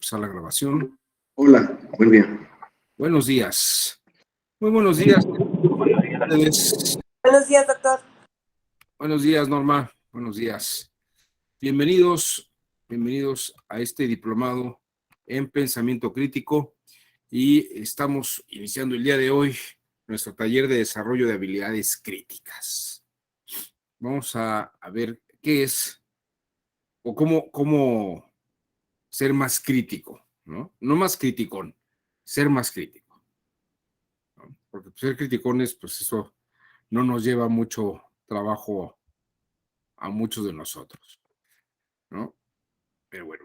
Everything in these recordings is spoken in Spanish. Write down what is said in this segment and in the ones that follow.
empezar la grabación. Hola, buen día. Buenos días. Muy buenos días. Buenos días, doctor. Buenos días, Norma. Buenos días. Bienvenidos a este diplomado en pensamiento crítico y estamos iniciando el día de hoy nuestro taller de desarrollo de habilidades críticas. Vamos a ver qué es o cómo ser más crítico, ¿no? No más criticón, ser más crítico, ¿no? Porque ser criticones, pues eso no nos lleva mucho trabajo a muchos de nosotros, ¿no? Pero bueno,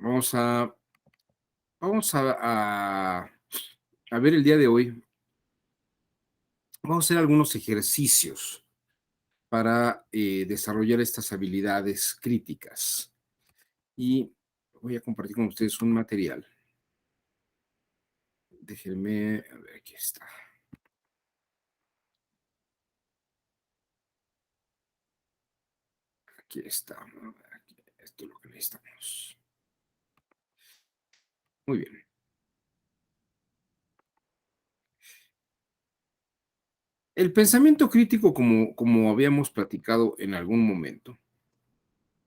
a ver el día de hoy. Vamos a hacer algunos ejercicios para desarrollar estas habilidades críticas. Y voy a compartir con ustedes un material. Déjenme, a ver, aquí está. Aquí está. Esto es lo que necesitamos. Muy bien. El pensamiento crítico, como habíamos platicado en algún momento,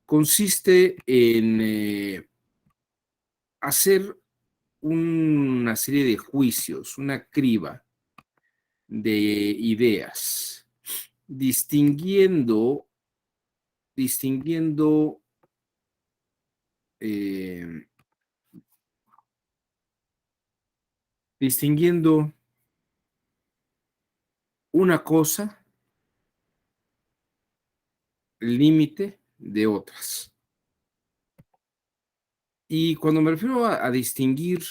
consiste en hacer una serie de juicios, una criba de ideas, distinguiendo eh, una cosa, límite de otras. Y cuando me refiero a distinguir,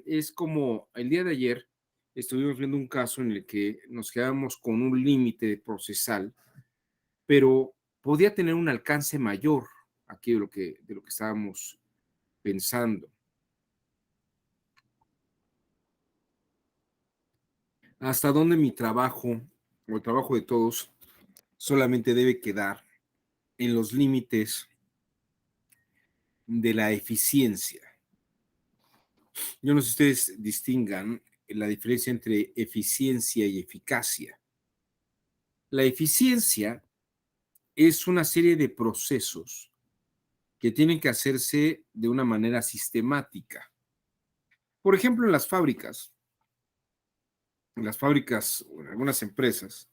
es como el día de ayer estuvimos viendo un caso en el que nos quedamos con un límite procesal, pero podía tener un alcance mayor aquí de lo que estábamos pensando. ¿Hasta dónde mi trabajo o el trabajo de todos solamente debe quedar en los límites de la eficiencia? Yo no sé si ustedes distingan la diferencia entre eficiencia y eficacia. La eficiencia es una serie de procesos que tienen que hacerse de una manera sistemática. Por ejemplo, en las fábricas o en algunas empresas,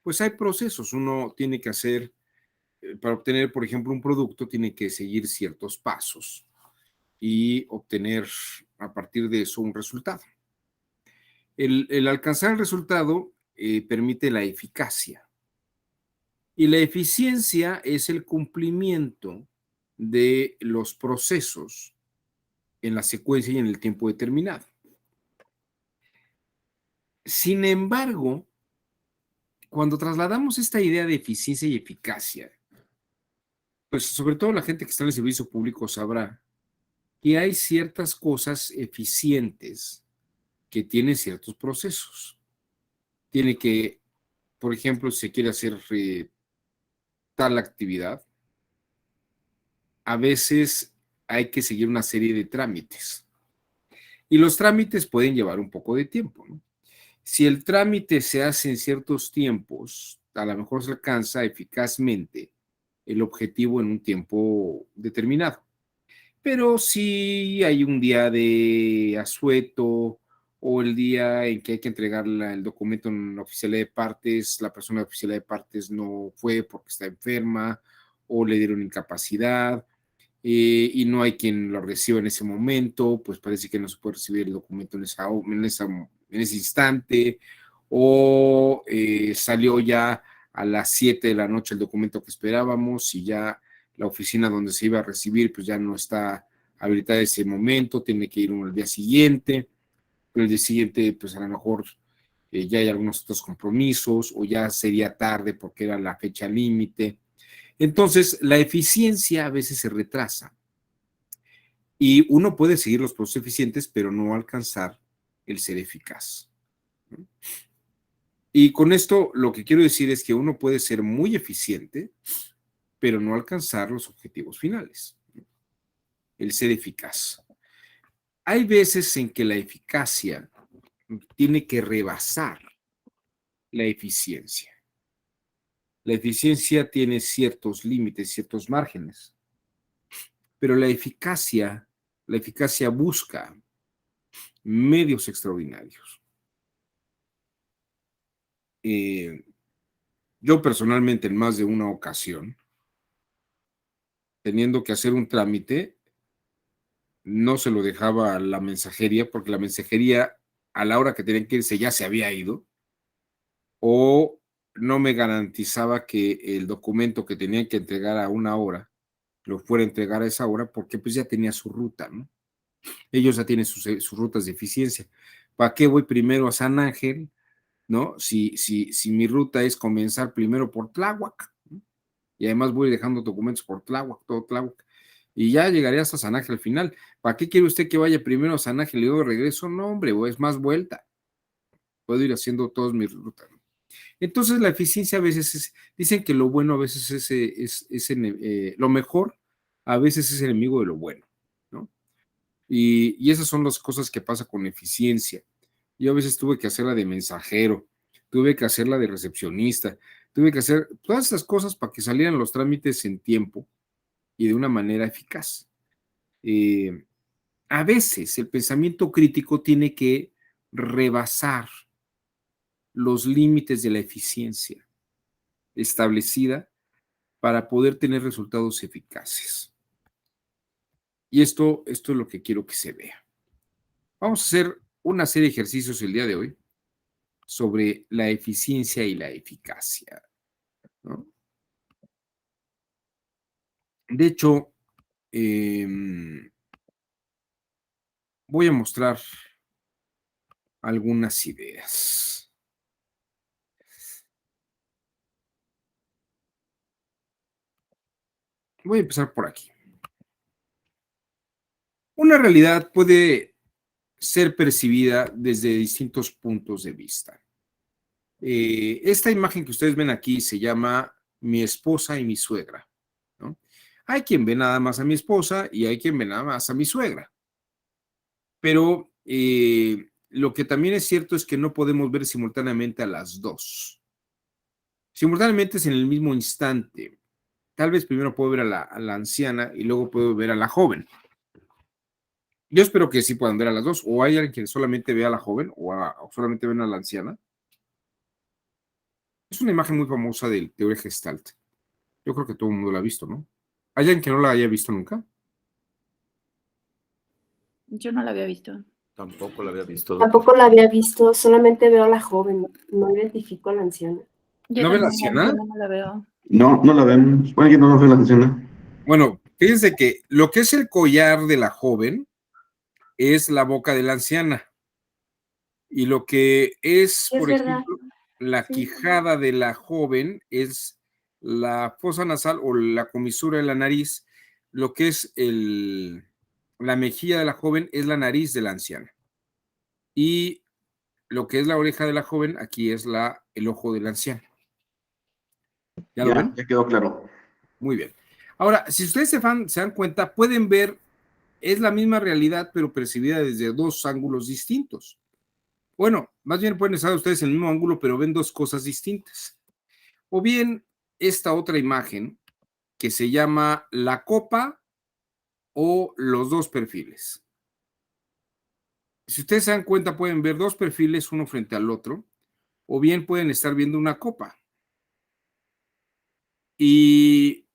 pues hay procesos. Uno tiene que hacer, para obtener, por ejemplo, un producto, tiene que seguir ciertos pasos y obtener a partir de eso un resultado. El alcanzar el resultado permite la eficacia. Y la eficiencia es el cumplimiento de los procesos en la secuencia y en el tiempo determinado. Sin embargo, cuando trasladamos esta idea de eficiencia y eficacia, pues sobre todo la gente que está en el servicio público sabrá que hay ciertas cosas eficientes que tienen ciertos procesos. Tiene que, por ejemplo, si se quiere hacer tal actividad, a veces hay que seguir una serie de trámites. Y los trámites pueden llevar un poco de tiempo, ¿no? Si el trámite se hace en ciertos tiempos, a lo mejor se alcanza eficazmente el objetivo en un tiempo determinado. Pero si hay un día de asueto o el día en que hay que entregar el documento en la oficialía de partes, la persona de la oficialía de partes no fue porque está enferma o le dieron incapacidad, y no hay quien lo reciba en ese momento, pues parece que no se puede recibir el documento en ese instante, o salió ya a las 7 de la noche el documento que esperábamos y ya la oficina donde se iba a recibir pues ya no está habilitada ese momento, tiene que ir uno al día siguiente, pero el día siguiente pues a lo mejor ya hay algunos otros compromisos o ya sería tarde porque era la fecha límite. Entonces, la eficiencia a veces se retrasa y uno puede seguir los procesos eficientes, pero no alcanzar el ser eficaz. Y con esto lo que quiero decir es que uno puede ser muy eficiente, pero no alcanzar los objetivos finales, el ser eficaz. hay veces en que la eficacia tiene que rebasar la eficiencia. La eficiencia tiene ciertos límites, ciertos márgenes, pero la eficacia busca medios extraordinarios. Yo personalmente en más de una ocasión, teniendo que hacer un trámite, no se lo dejaba a la mensajería porque la mensajería a la hora que tenían que irse ya se había ido o no me garantizaba que el documento que tenían que entregar a una hora lo fuera a entregar a esa hora porque pues ya tenía su ruta, ¿no? Ellos ya tienen sus rutas de eficiencia. ¿Para qué voy primero a San Ángel, no? Si mi ruta es comenzar primero por Tláhuac, ¿no? Y además voy dejando documentos por Tláhuac, todo Tláhuac, y ya llegaré hasta San Ángel al final. ¿Para qué quiere usted que vaya primero a San Ángel y luego regreso? No, hombre, es más vuelta. Puedo ir haciendo todas mis rutas, ¿no? Entonces la eficiencia a veces dicen que lo bueno a veces lo mejor a veces es enemigo de lo bueno, ¿no? Y esas son las cosas que pasa con eficiencia. Yo a veces tuve que hacerla de mensajero, tuve que hacerla de recepcionista, tuve que hacer todas esas cosas para que salieran los trámites en tiempo y de una manera eficaz. Eh, a veces el pensamiento crítico tiene que rebasar los límites de la eficiencia establecida para poder tener resultados eficaces. Y esto es lo que quiero que se vea. Vamos a hacer una serie de ejercicios el día de hoy sobre la eficiencia y la eficacia, ¿no? De hecho, voy a mostrar algunas ideas. Voy a empezar por aquí. Una realidad puede ser percibida desde distintos puntos de vista. Esta imagen que ustedes ven aquí se llama Mi esposa y mi suegra, ¿no? Hay quien ve nada más a mi esposa y hay quien ve nada más a mi suegra. Pero lo que también es cierto es que no podemos ver simultáneamente a las dos. Simultáneamente es en el mismo instante. Tal vez primero puedo ver a la anciana y luego puedo ver a la joven. Yo espero que sí puedan ver a las dos. O hay alguien que solamente ve a la joven o solamente ven a la anciana. Es una imagen muy famosa del teoría Gestalt. Yo creo que todo el mundo la ha visto, ¿no? ¿Hay alguien que no la haya visto nunca? Yo no la había visto. Tampoco la había visto. Tampoco la había visto, solamente veo a la joven, no identifico a la anciana. ¿No ve la anciana? No la veo. No, no la ven. Bueno, que no nos ve la anciana. Bueno, fíjense que lo que es el collar de la joven es la boca de la anciana. Y lo que es, Es por verdad. ejemplo, la Sí. quijada de la joven es la fosa nasal o la comisura de la nariz. Lo que es la mejilla de la joven es la nariz de la anciana. Y lo que es la oreja de la joven, aquí es el ojo de la anciana. ¿Ya lo ven? Ya quedó claro. Muy bien. Ahora, si ustedes se dan cuenta, pueden ver, es la misma realidad, pero percibida desde dos ángulos distintos. Bueno, más bien pueden estar ustedes en el mismo ángulo, pero ven dos cosas distintas. O bien esta otra imagen que se llama la copa o los dos perfiles. Si ustedes se dan cuenta, pueden ver dos perfiles uno frente al otro, o bien pueden estar viendo una copa. Y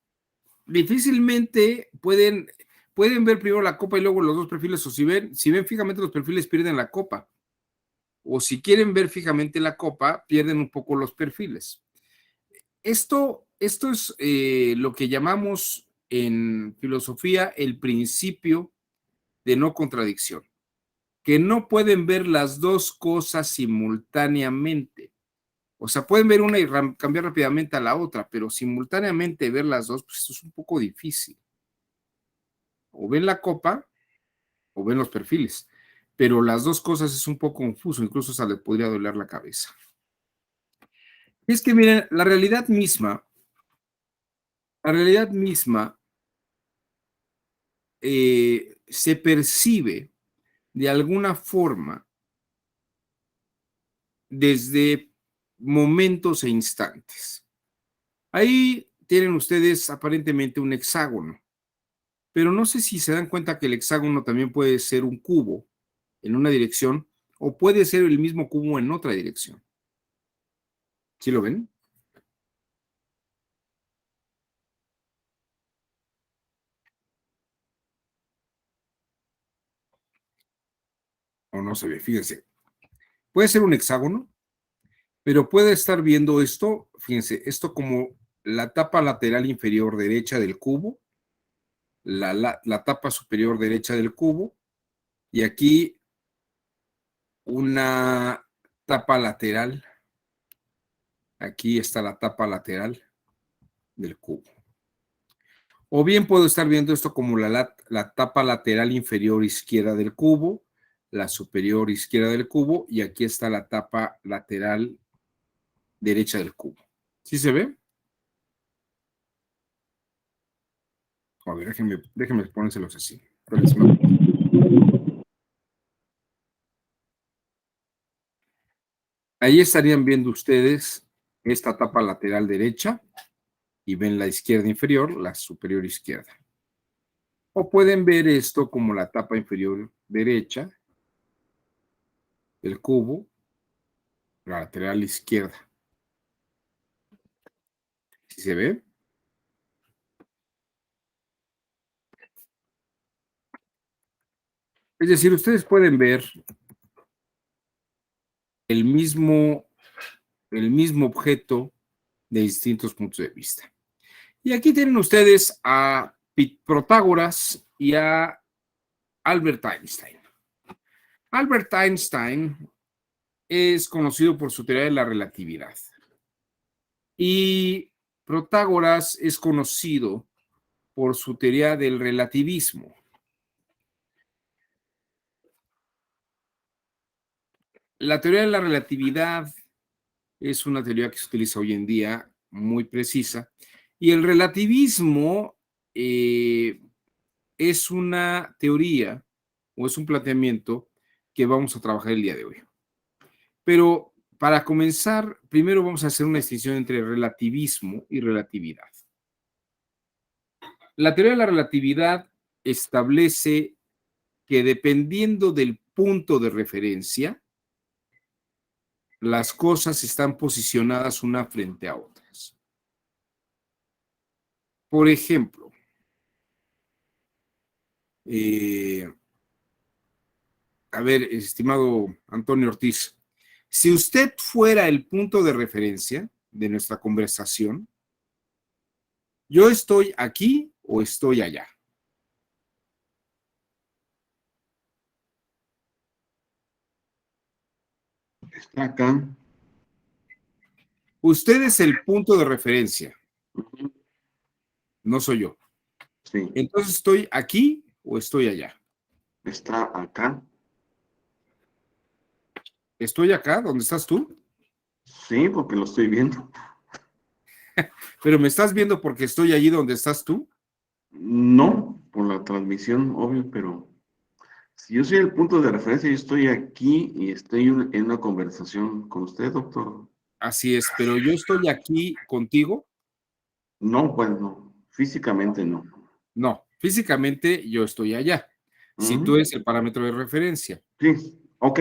difícilmente pueden ver primero la copa y luego los dos perfiles, o si ven fijamente los perfiles, pierden la copa. O si quieren ver fijamente la copa, pierden un poco los perfiles. Esto es lo que llamamos en filosofía el principio de no contradicción, que no pueden ver las dos cosas simultáneamente. O sea, pueden ver una y cambiar rápidamente a la otra, pero simultáneamente ver las dos, pues esto es un poco difícil. O ven la copa o ven los perfiles, pero las dos cosas es un poco confuso, incluso hasta le podría doler la cabeza. Es que miren, la realidad misma se percibe de alguna forma desde momentos e instantes. Ahí tienen ustedes aparentemente un hexágono, pero no sé si se dan cuenta que el hexágono también puede ser un cubo en una dirección o puede ser el mismo cubo en otra dirección. ¿Sí lo ven? O no se ve, fíjense. Puede ser un hexágono, pero puede estar viendo esto, fíjense, esto como la tapa lateral inferior derecha del cubo, la tapa superior derecha del cubo, y aquí una tapa lateral. Aquí está la tapa lateral del cubo. O bien puedo estar viendo esto como la tapa lateral inferior izquierda del cubo, la superior izquierda del cubo, y aquí está la tapa lateral derecha del cubo. ¿Sí se ve? A ver, déjenme ponérselos así. Ahí estarían viendo ustedes esta tapa lateral derecha y ven la izquierda inferior, la superior izquierda. O pueden ver esto como la tapa inferior derecha del cubo, la lateral izquierda. ¿Sí se ve? Es decir, ustedes pueden ver el mismo objeto de distintos puntos de vista. Y aquí tienen ustedes a Protágoras y a Albert Einstein. Albert Einstein es conocido por su teoría de la relatividad. Y Protágoras es conocido por su teoría del relativismo. La teoría de la relatividad es una teoría que se utiliza hoy en día, muy precisa, y el relativismo es una teoría o es un planteamiento que vamos a trabajar el día de hoy. Pero para comenzar, primero vamos a hacer una distinción entre relativismo y relatividad. La teoría de la relatividad establece que dependiendo del punto de referencia, las cosas están posicionadas una frente a otras. Por ejemplo, a ver, estimado Antonio Ortiz, si usted fuera el punto de referencia de nuestra conversación, ¿yo estoy aquí o estoy allá? Está acá. Usted es el punto de referencia, Ujú. no soy yo. Sí, Entonces, ¿estoy aquí o estoy allá? está acá. ¿Estoy acá? ¿Dónde estás tú? Sí, porque lo estoy viendo. ¿Pero me estás viendo porque estoy allí donde estás tú? No, por la transmisión, obvio, pero si yo soy el punto de referencia, yo estoy aquí y estoy en una conversación con usted, doctor. Así es, pero yo estoy aquí contigo. No, pues no, físicamente no. No, físicamente yo estoy allá. Si tú Ujú. eres el parámetro de referencia. Sí, ok.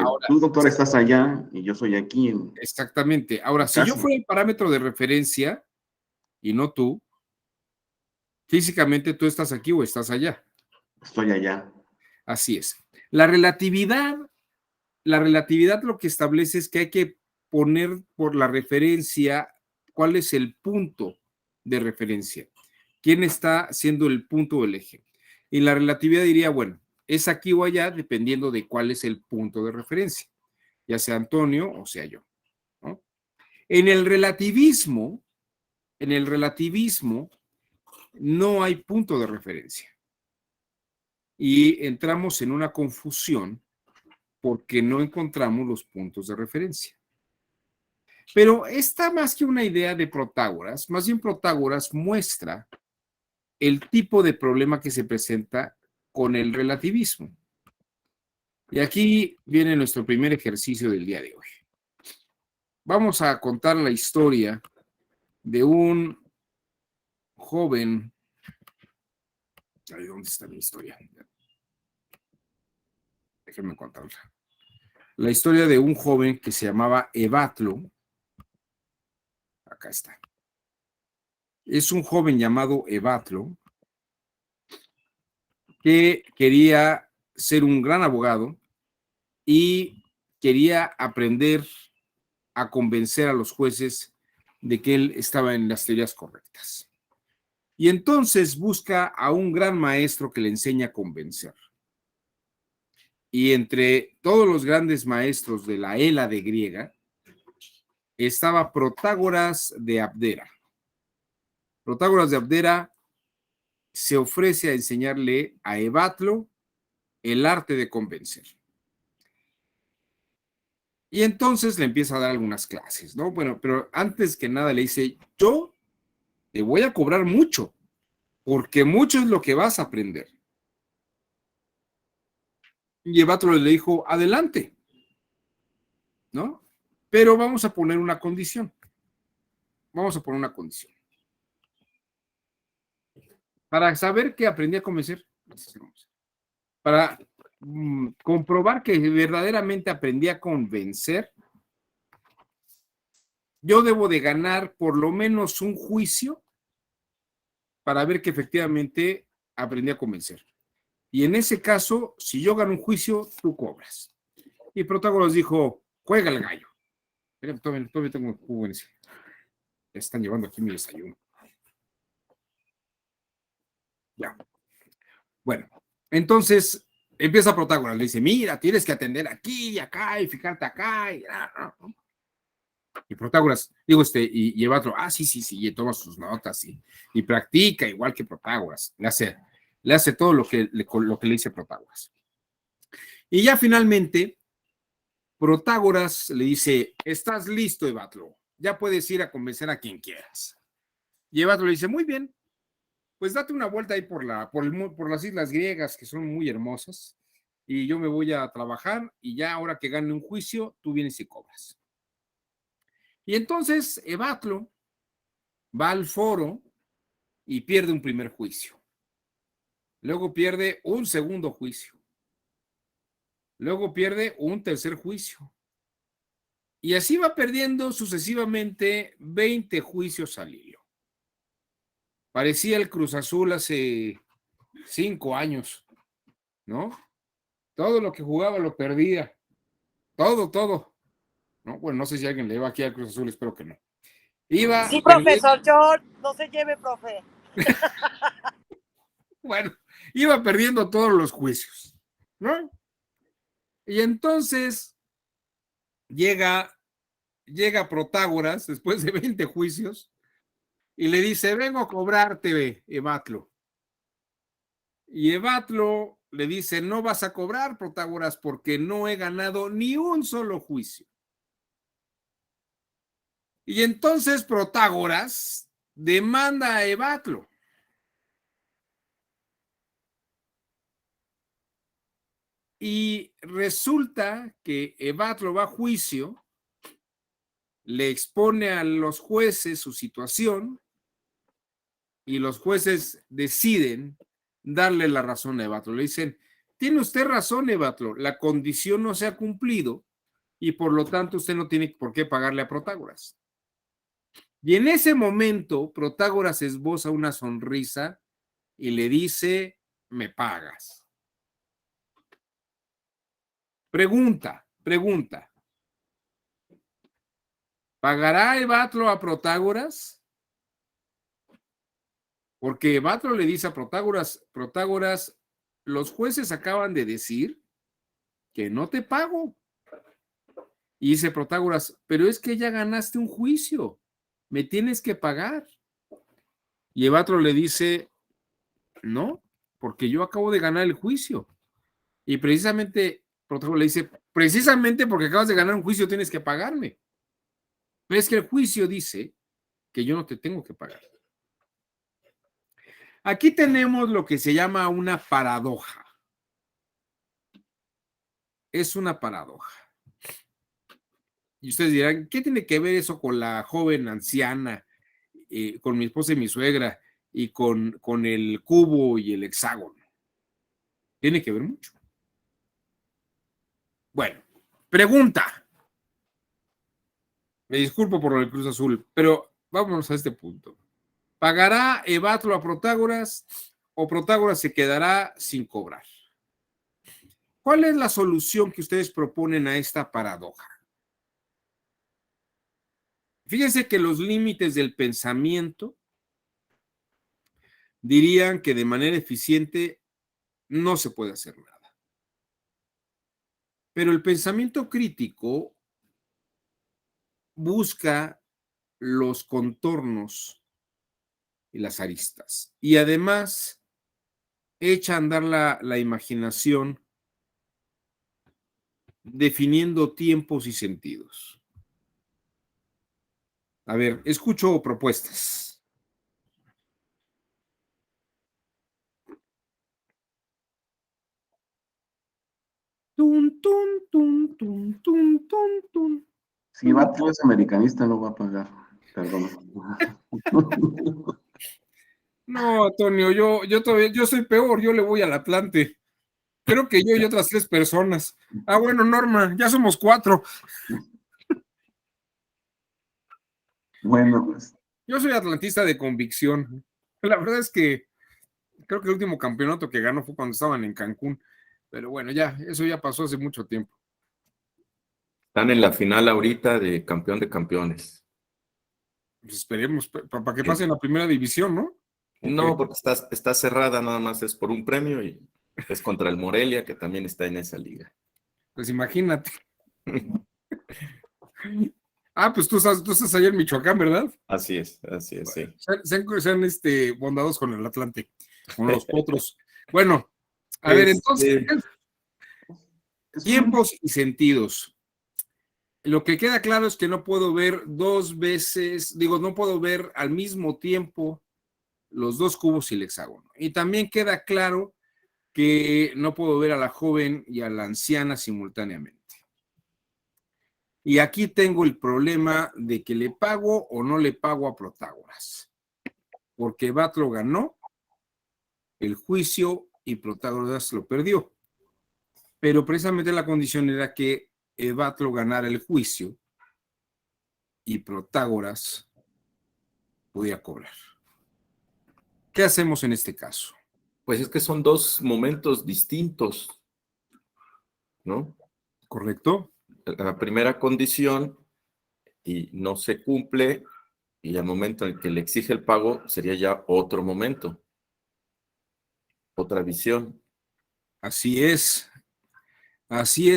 Ahora, Tú, doctor, estás allá y yo soy aquí exactamente. Ahora, en si yo casa. fuera el parámetro de referencia y no tú, físicamente tú estás aquí o estás allá. Estoy allá. Así es. La relatividad lo que establece es que hay que poner por la referencia cuál es el punto de referencia. ¿Quién está siendo el punto del eje? Y la relatividad diría, bueno, es aquí o allá dependiendo de cuál es el punto de referencia, ya sea Antonio o sea yo, ¿no? En el relativismo, no hay punto de referencia y entramos en una confusión porque no encontramos los puntos de referencia. Pero esta más que una idea de Protágoras, más bien Protágoras muestra el tipo de problema que se presenta con el relativismo. Y aquí viene nuestro primer ejercicio del día de hoy. Vamos a contar la historia de un joven. Ay, ¿dónde está mi historia? Déjenme contarla. La historia de un joven que se llamaba Evatlo. Acá está. Es un joven llamado Evatlo que quería ser un gran abogado y quería aprender a convencer a los jueces de que él estaba en las teorías correctas. Y entonces busca a un gran maestro que le enseña a convencer. Y entre todos los grandes maestros de la Hélade griega estaba Protágoras de Abdera. Protágoras de Abdera se ofrece a enseñarle a Evatlo el arte de convencer. Y entonces le empieza a dar algunas clases, ¿no? Bueno, pero antes que nada le dice, yo te voy a cobrar mucho, porque mucho es lo que vas a aprender. Y Evatlo le dijo, adelante, ¿no? Pero vamos a poner una condición. Vamos a poner una condición. Para saber que aprendí a convencer, para comprobar que verdaderamente aprendí a convencer, yo debo de ganar por lo menos un juicio para ver que efectivamente aprendí a convencer. Y en ese caso, si yo gano un juicio, tú cobras. Y Protágoras dijo, juega el gallo. Todavía tengo un jugo en ese. Están llevando aquí mi desayuno. Ya. Bueno, entonces empieza Protágoras, le dice, mira, tienes que atender aquí y acá y fijarte acá. Y Protágoras, y Evatlo, sí, y toma sus notas y practica igual que Protágoras. Le hace todo lo que le dice Protágoras. Y ya finalmente, Protágoras le dice, estás listo, Evatlo, ya puedes ir a convencer a quien quieras. Y Evatlo le dice, muy bien, pues date una vuelta ahí por las islas griegas, que son muy hermosas, y yo me voy a trabajar, y ya ahora que gane un juicio, tú vienes y cobras. Y entonces Evatlo va al foro y pierde un primer juicio. Luego pierde un segundo juicio. Luego pierde un tercer juicio. Y así va perdiendo sucesivamente 20 juicios al hilo. Parecía el Cruz Azul hace 5 años, ¿no? Todo lo que jugaba lo perdía. Todo. ¿No? Bueno, no sé si alguien le va aquí al Cruz Azul, espero que no. Sí, profesor George, no se lleve, profe. Bueno, iba perdiendo todos los juicios, ¿no? Y entonces llega Protágoras, después de 20 juicios, y le dice, vengo a cobrarte, Evatlo. Y Evatlo le dice, no vas a cobrar, Protágoras, porque no he ganado ni un solo juicio. Y entonces Protágoras demanda a Evatlo. Y resulta que Evatlo va a juicio, le expone a los jueces su situación y los jueces deciden darle la razón a Evatlo. Le dicen, tiene usted razón, Evatlo, la condición no se ha cumplido y por lo tanto usted no tiene por qué pagarle a Protágoras. Y en ese momento Protágoras esboza una sonrisa y le dice, me pagas. Pregunta. ¿Pagará Evatlo a Protágoras? Porque Evatlo le dice a Protágoras, los jueces acaban de decir que no te pago. Y dice Protágoras, pero es que ya ganaste un juicio, me tienes que pagar. Y Evatlo le dice, no, porque yo acabo de ganar el juicio. Y precisamente, Protágoras le dice, precisamente porque acabas de ganar un juicio tienes que pagarme. Pero es que el juicio dice que yo no te tengo que pagar. Aquí tenemos lo que se llama una paradoja. es una paradoja. Y ustedes dirán, ¿qué tiene que ver eso con la joven anciana, con mi esposa y mi suegra, y con el cubo y el hexágono? Tiene que ver mucho. Bueno, pregunta. Me disculpo por el Cruz Azul, pero vámonos a este punto. ¿Pagará Evatlo a Protágoras o Protágoras se quedará sin cobrar? ¿Cuál es la solución que ustedes proponen a esta paradoja? Fíjense que los límites del pensamiento dirían que de manera eficiente no se puede hacer nada. Pero el pensamiento crítico busca los contornos y las aristas. Y además echa a andar la imaginación definiendo tiempos y sentidos. A ver, escucho propuestas. Tun, tun, tun, tun, tun, tun, tun. Si Vato es americanista, no va a pagar. Perdón. No, Antonio, yo todavía, yo soy peor, yo le voy al Atlante. Creo que yo y otras 3 personas. Ah, bueno, Norma, ya somos 4. Bueno, pues, Yo soy atlantista de convicción. La verdad es que creo que el último campeonato que ganó fue cuando estaban en Cancún. Pero bueno, ya, eso ya pasó hace mucho tiempo. Están en la final ahorita de campeón de campeones. Pues esperemos para que pasen a primera división, ¿no? No, porque está cerrada, nada más es por un premio y es contra el Morelia, que también está en esa liga. Pues imagínate. Ah, pues tú estás allá en Michoacán, ¿verdad? Así es, sí. Sean bondados con el Atlante, con los potros. Bueno, a ver, entonces, tiempos y sentidos. Lo que queda claro es que no puedo ver 2 veces, no puedo ver al mismo tiempo los 2 cubos y el hexágono. Y también queda claro que no puedo ver a la joven y a la anciana simultáneamente. Y aquí tengo el problema de que le pago o no le pago a Protágoras. Porque Batlo ganó el juicio y Protágoras lo perdió. Pero precisamente la condición era que Batlo ganara el juicio y Protágoras podía cobrar. ¿Qué hacemos en este caso? Pues es que son 2 momentos distintos, ¿no? ¿Correcto? La primera condición y no se cumple, y al momento en el que le exige el pago sería ya otro momento, otra visión. Así es,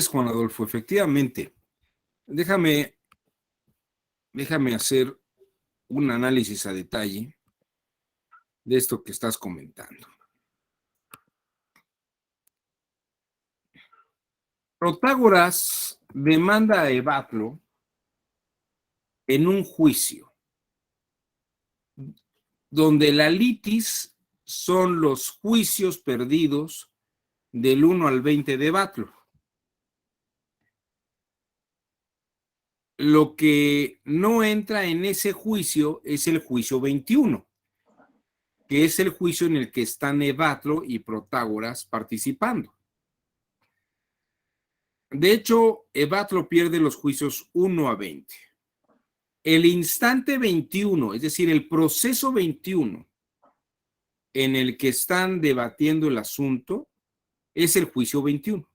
Juan Adolfo, efectivamente. Déjame hacer un análisis a detalle de esto que estás comentando. Protágoras demanda a Evatlo en un juicio donde la litis son los juicios perdidos del 1 al 20 de Evatlo. Lo que no entra en ese juicio es el juicio 21, que es el juicio en el que están Evatlo y Protágoras participando. De hecho, Evatlo pierde los juicios 1 a 20. El instante 21, es decir, el proceso 21 en el que están debatiendo el asunto, es el juicio 21.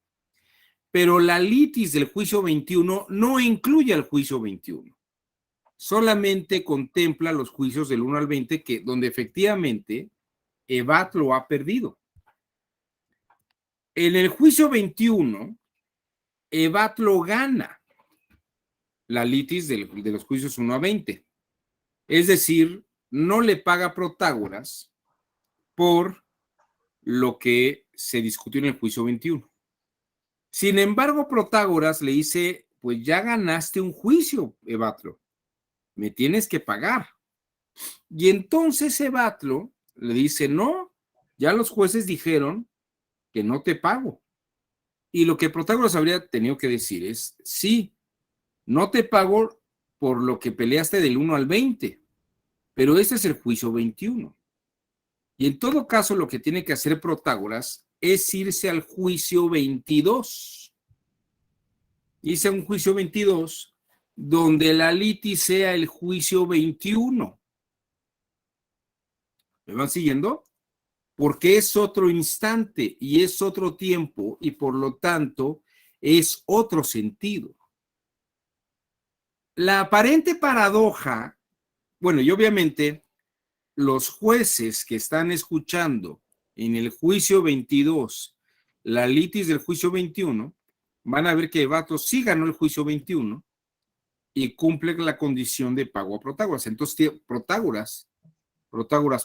Pero la litis del juicio 21 no incluye al juicio 21. Solamente contempla los juicios del 1 al 20, donde efectivamente Evatlo ha perdido. En el juicio 21, Evatlo gana la litis de los juicios 1 a 20. Es decir, no le paga a Protágoras por lo que se discutió en el juicio 21. Sin embargo, Protágoras le dice, pues ya ganaste un juicio, Evatlo, me tienes que pagar. Y entonces Evatlo le dice, no, ya los jueces dijeron que no te pago. Y lo que Protágoras habría tenido que decir es, sí, no te pago por lo que peleaste del 1 al 20, pero este es el juicio 21. Y en todo caso, lo que tiene que hacer Protágoras es irse al juicio 22. Irse a un juicio 22 donde la litis sea el juicio 21. ¿Me van siguiendo? Porque es otro instante y es otro tiempo y por lo tanto es otro sentido. La aparente paradoja, bueno, y obviamente los jueces que están escuchando en el juicio 22 la litis del juicio 21 van a ver que Evatro sí ganó el juicio 21 y cumple la condición de pago a Protágoras. Entonces, Protágoras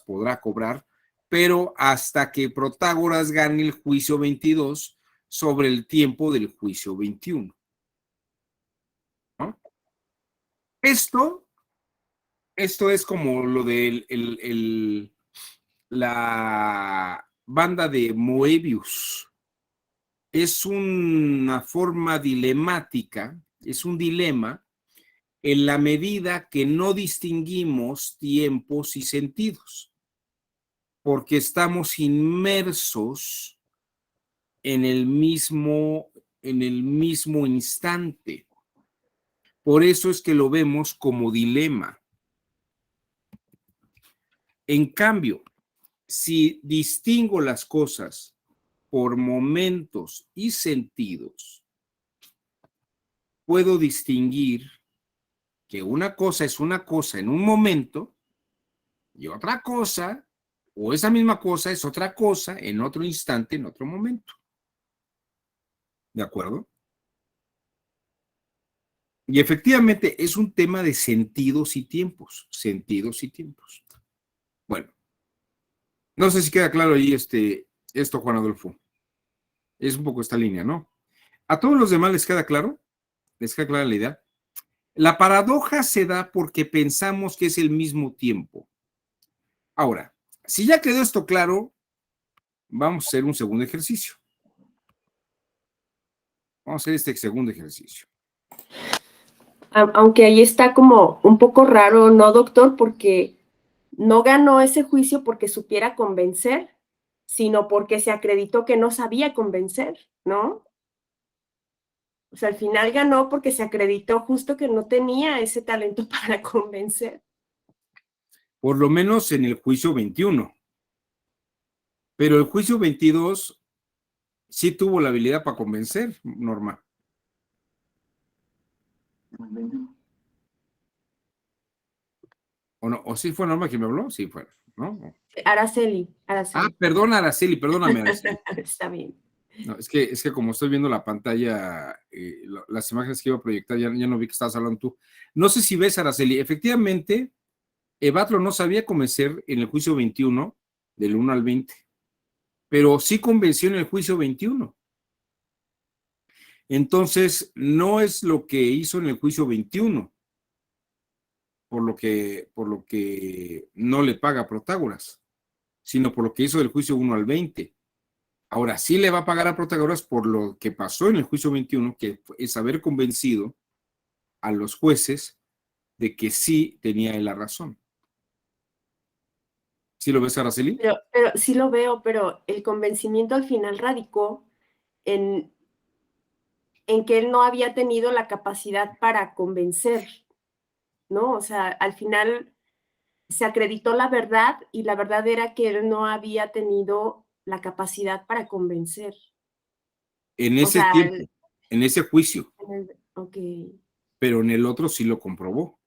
podrá cobrar, pero hasta que Protágoras gane el juicio 22 sobre el tiempo del juicio 21. ¿No? Esto es como lo de la banda de Moebius. Es una forma dilemática, es un dilema en la medida que no distinguimos tiempos y sentidos, porque estamos inmersos en el mismo instante. Por eso es que lo vemos como dilema. En cambio, si distingo las cosas por momentos y sentidos, puedo distinguir que una cosa es una cosa en un momento y otra cosa, o esa misma cosa es otra cosa en otro instante, en otro momento. ¿De acuerdo? Y efectivamente es un tema de sentidos y tiempos, sentidos y tiempos. Bueno, no sé si queda claro ahí esto, Juan Adolfo. Es un poco esta línea, ¿no? ¿A todos los demás les queda claro? ¿Les queda clara la idea? La paradoja se da porque pensamos que es el mismo tiempo. Ahora, si ya quedó esto claro, vamos a hacer un segundo ejercicio. Vamos a hacer este segundo ejercicio. Aunque ahí está como un poco raro, ¿no, doctor? Porque no ganó ese juicio porque supiera convencer, sino porque se acreditó que no sabía convencer, ¿no? O sea, al final ganó porque se acreditó justo que no tenía ese talento para convencer. Por lo menos en el juicio 21. Pero el juicio 22 sí tuvo la habilidad para convencer, Norma. ¿O no? ¿O sí fue Norma quien me habló? Sí fue, ¿no? Araceli. Ah, perdona, Araceli, perdóname, Araceli. Está bien. No, es que como estoy viendo la pantalla, las imágenes que iba a proyectar, ya no vi que estabas hablando tú. No sé si ves, Araceli, efectivamente, Evatro no sabía convencer en el juicio 21, del 1 al 20, pero sí convenció en el juicio 21. Entonces, no es lo que hizo en el juicio 21, por lo que no le paga a Protágoras, sino por lo que hizo del juicio 1 al 20. Ahora sí le va a pagar a Protágoras por lo que pasó en el juicio 21, que es haber convencido a los jueces de que sí tenía él la razón. ¿Sí lo ves, Araceli? Pero sí lo veo, pero el convencimiento al final radicó en que él no había tenido la capacidad para convencer, ¿no? O sea, al final se acreditó la verdad y la verdad era que él no había tenido la capacidad para convencer. En O ese sea, tiempo, en ese juicio, ok. pero en el otro sí lo comprobó.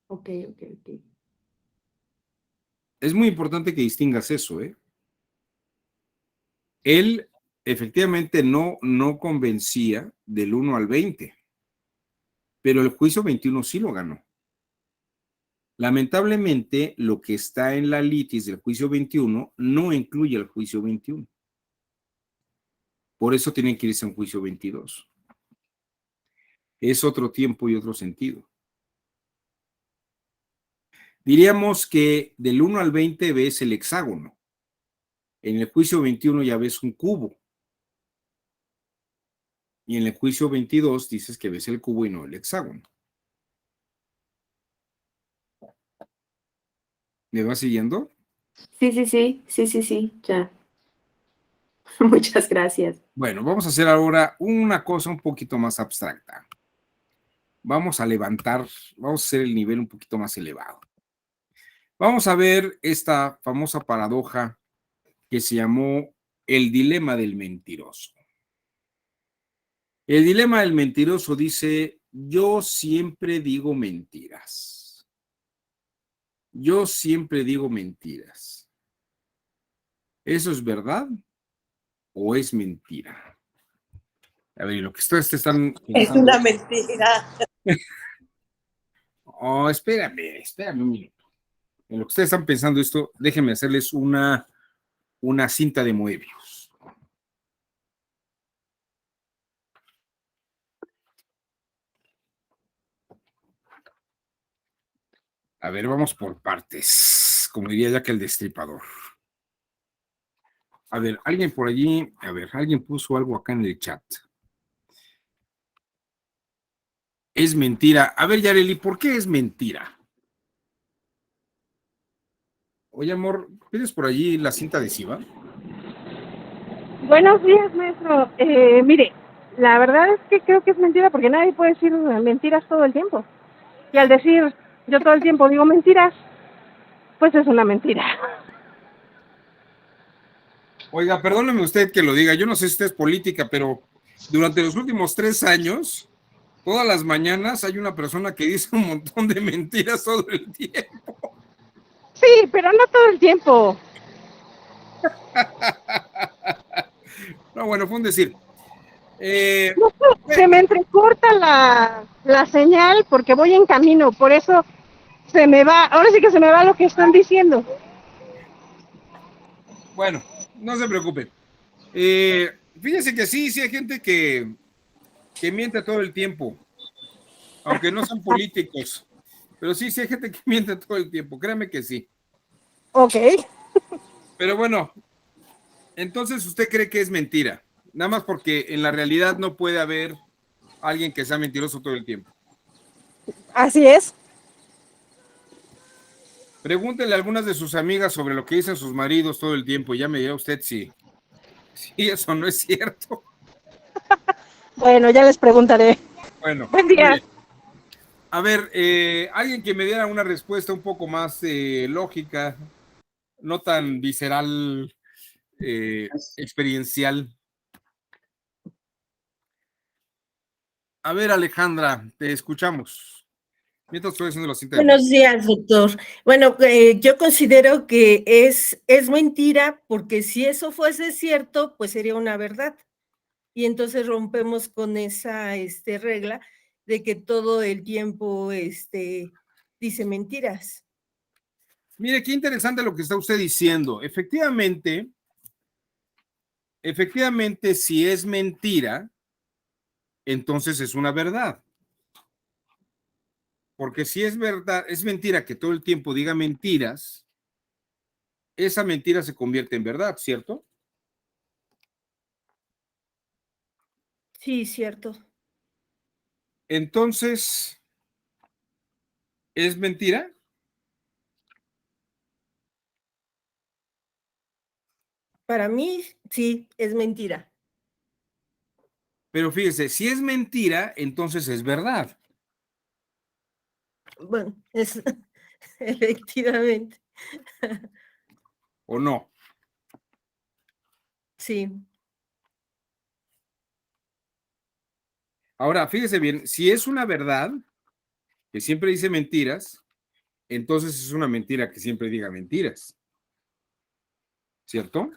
Ok. Es muy importante que distingas eso, ¿eh? Él efectivamente no convencía del 1 al 20, pero el juicio 21 sí lo ganó. Lamentablemente, lo que está en la litis del juicio 21 no incluye el juicio 21. Por eso tienen que irse a un juicio 22. Es otro tiempo y otro sentido. Diríamos que del 1 al 20 ves el hexágono. En el juicio 21 ya ves un cubo. Y en el juicio 22 dices que ves el cubo y no el hexágono. ¿Me vas siguiendo? Sí, ya. Muchas gracias. Bueno, vamos a hacer ahora una cosa un poquito más abstracta. Vamos a hacer el nivel un poquito más elevado. Vamos a ver esta famosa paradoja que se llamó el dilema del mentiroso. El dilema del mentiroso dice, yo siempre digo mentiras. Yo siempre digo mentiras. ¿Eso es verdad o es mentira? A ver, y lo que ustedes están Es pensando. una mentira. Oh, espérame un minuto. En lo que ustedes están pensando esto, déjenme hacerles una cinta de Moebius. A ver, vamos por partes, como diría Jack el Destripador. A ver, alguien por allí, alguien puso algo acá en el chat. Es mentira. A ver, Yareli, ¿por qué es mentira? Oye, amor, ¿tienes por allí la cinta adhesiva? Buenos días, maestro. Mire, la verdad es que creo que es mentira porque nadie puede decir mentiras todo el tiempo. Y al decir yo todo el tiempo digo mentiras, pues es una mentira. Oiga, perdóneme usted que lo diga, yo no sé si usted es política, pero durante los últimos 3 años, todas las mañanas hay una persona que dice un montón de mentiras todo el tiempo. Sí, pero no todo el tiempo. No, bueno, fue un decir. No sé, se me entrecorta la señal porque voy en camino, por eso se me va, ahora sí que se me va lo que están diciendo. Bueno, no se preocupe. Fíjese que sí hay gente que miente todo el tiempo, aunque no son políticos, pero sí hay gente que miente todo el tiempo, créame que sí. Ok. Pero bueno, entonces usted cree que es mentira, nada más porque en la realidad no puede haber alguien que sea mentiroso todo el tiempo. Así es. Pregúntele a algunas de sus amigas sobre lo que dicen sus maridos todo el tiempo y ya me dirá usted si eso no es cierto. Bueno, ya les preguntaré. Bueno, Buen muy día. bien. A ver, alguien que me diera una respuesta un poco más lógica, no tan visceral, experiencial. A ver, Alejandra, te escuchamos. Mientras estoy haciendo la cinta de Buenos días, doctor. Bueno, yo considero que es mentira, porque si eso fuese cierto, pues sería una verdad. Y entonces rompemos con esa regla de que todo el tiempo dice mentiras. Mire, qué interesante lo que está usted diciendo. Efectivamente, si es mentira, entonces es una verdad. Porque si es verdad, es mentira que todo el tiempo diga mentiras, esa mentira se convierte en verdad, ¿cierto? Sí, cierto. Entonces, ¿es mentira? Para mí, sí, es mentira. Pero fíjese, si es mentira, entonces es verdad. Bueno, es efectivamente, ¿O no? sí. Ahora, fíjese bien, si es una verdad que siempre dice mentiras, entonces es una mentira que siempre diga mentiras. ¿Cierto?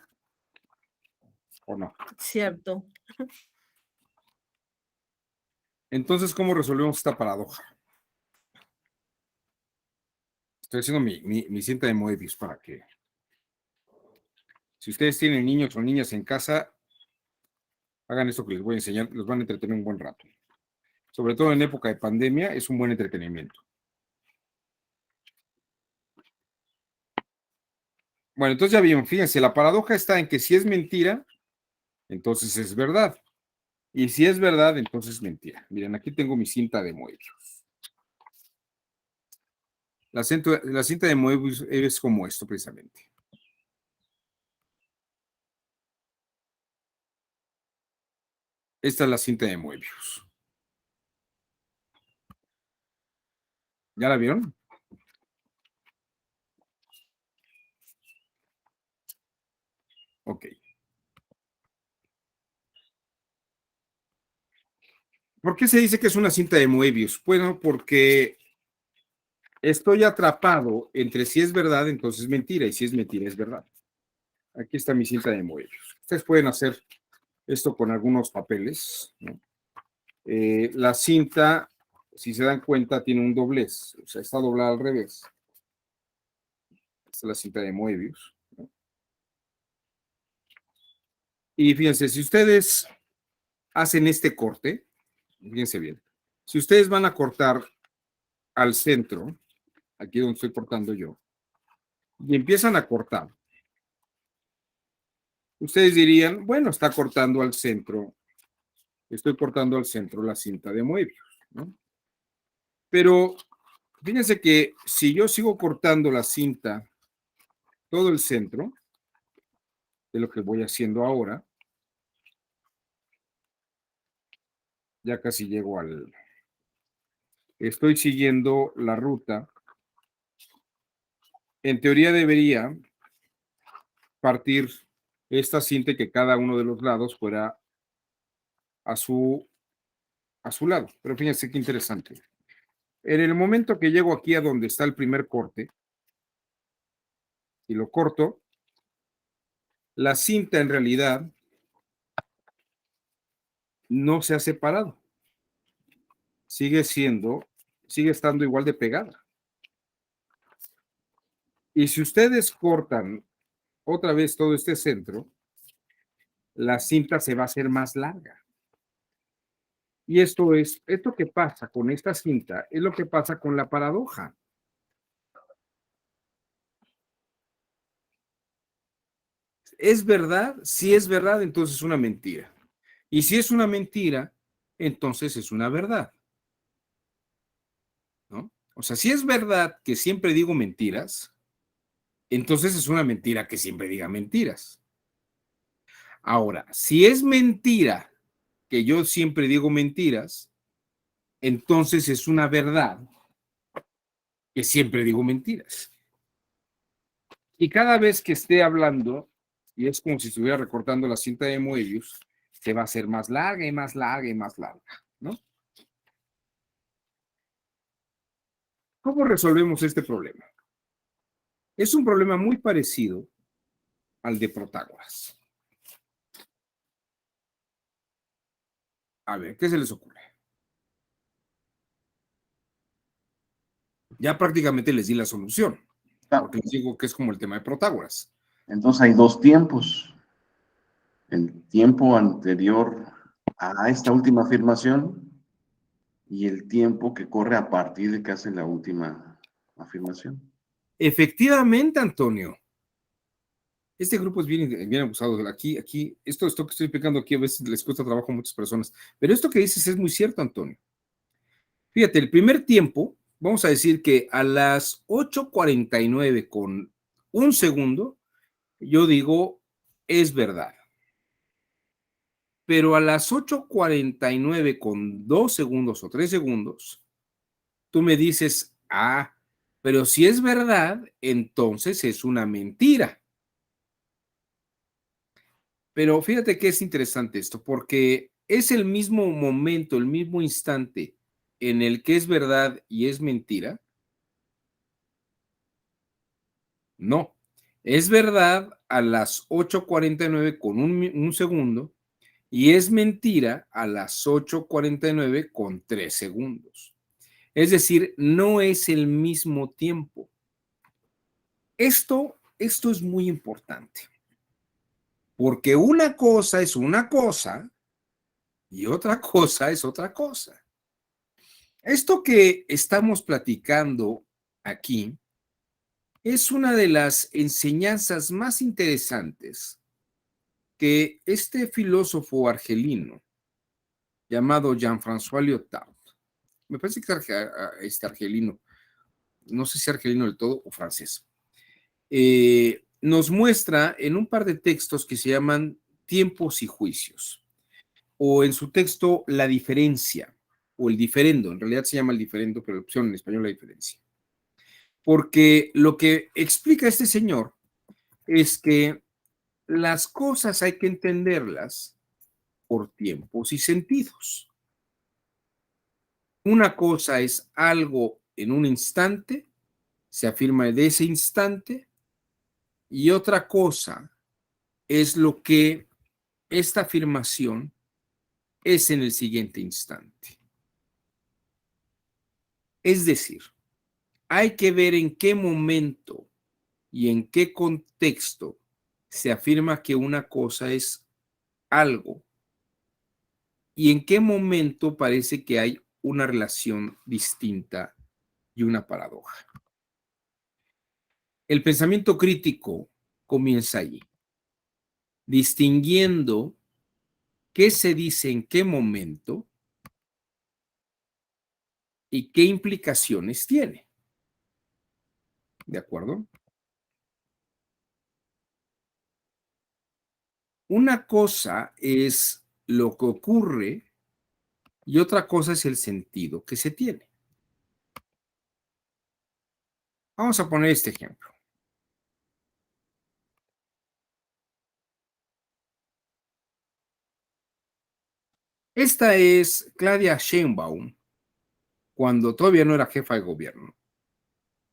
¿O no? Cierto. Entonces, ¿cómo resolvemos esta paradoja? Estoy haciendo mi cinta de Moebius para que, si ustedes tienen niños o niñas en casa, hagan esto que les voy a enseñar, los van a entretener un buen rato. Sobre todo en época de pandemia, es un buen entretenimiento. Bueno, entonces ya vieron, fíjense, la paradoja está en que si es mentira, entonces es verdad. Y si es verdad, entonces es mentira. Miren, aquí tengo mi cinta de Moebius. La cinta de Moebius es como esto, precisamente. Esta es la cinta de Moebius. ¿Ya la vieron? Ok. ¿Por qué se dice que es una cinta de Moebius? Bueno, porque estoy atrapado entre si es verdad, entonces es mentira, y si es mentira, es verdad. Aquí está mi cinta de Moebius. Ustedes pueden hacer esto con algunos papeles, ¿no? La cinta, si se dan cuenta, tiene un doblez, o sea, está doblada al revés. Esta es la cinta de Moebius, ¿no? Y fíjense, si ustedes hacen este corte, fíjense bien, si ustedes van a cortar al centro, aquí donde estoy cortando yo, y empiezan a cortar, ustedes dirían, bueno, está cortando al centro, estoy cortando al centro la cinta de Moebius, ¿no? Pero fíjense que si yo sigo cortando la cinta, todo el centro, de lo que voy haciendo ahora, ya casi llego al... Estoy siguiendo la ruta. En teoría debería partir esta cinta y que cada uno de los lados fuera a su lado. Pero fíjense qué interesante. En el momento que llego aquí a donde está el primer corte y lo corto, la cinta en realidad no se ha separado. Sigue estando igual de pegada. Y si ustedes cortan otra vez todo este centro, la cinta se va a hacer más larga. Y esto que pasa con esta cinta es lo que pasa con la paradoja. ¿Es verdad? Si es verdad, entonces es una mentira. Y si es una mentira, entonces es una verdad, ¿no? O sea, si es verdad que siempre digo mentiras, entonces es una mentira que siempre diga mentiras. Ahora, si es mentira que yo siempre digo mentiras, entonces es una verdad que siempre digo mentiras. Y cada vez que esté hablando, y es como si estuviera recortando la cinta de Moebius, se va a hacer más larga y más larga y más larga, ¿no? ¿Cómo resolvemos este problema? Es un problema muy parecido al de Protágoras. A ver, ¿qué se les ocurre? Ya prácticamente les di la solución, porque les digo que es como el tema de Protágoras. Entonces hay dos tiempos. El tiempo anterior a esta última afirmación y el tiempo que corre a partir de que hace la última afirmación. Efectivamente, Antonio. Este grupo es bien abusado. Aquí, esto que estoy explicando aquí a veces les cuesta trabajo a muchas personas. Pero esto que dices es muy cierto, Antonio. Fíjate, el primer tiempo, vamos a decir que a las 8:49 con un segundo, yo digo, es verdad. Pero a las 8:49 con 2 segundos o 3 segundos, tú me dices, pero si es verdad, entonces es una mentira. Pero fíjate que es interesante esto, porque es el mismo momento, el mismo instante en el que es verdad y es mentira. No, es verdad a las 8:49 con un segundo y es mentira a las 8:49 con 3 segundos. Es decir, no es el mismo tiempo. Esto es muy importante, porque una cosa es una cosa y otra cosa es otra cosa. Esto que estamos platicando aquí es una de las enseñanzas más interesantes que este filósofo argelino llamado Jean-François Lyotard, me parece que es argelino, no sé si argelino del todo o francés, nos muestra en un par de textos que se llaman Tiempos y Juicios, o en su texto La Diferencia, o el diferendo, en realidad se llama el diferendo, pero la opción en español La Diferencia. Porque lo que explica este señor es que las cosas hay que entenderlas por tiempos y sentidos. Una cosa es algo en un instante, se afirma de ese instante, y otra cosa es lo que esta afirmación es en el siguiente instante. Es decir, hay que ver en qué momento y en qué contexto se afirma que una cosa es algo y en qué momento parece que hay una relación distinta y una paradoja. El pensamiento crítico comienza allí, distinguiendo qué se dice en qué momento y qué implicaciones tiene. ¿De acuerdo? Una cosa es lo que ocurre y otra cosa es el sentido que se tiene. Vamos a poner este ejemplo. Esta es Claudia Sheinbaum, cuando todavía no era jefa de gobierno,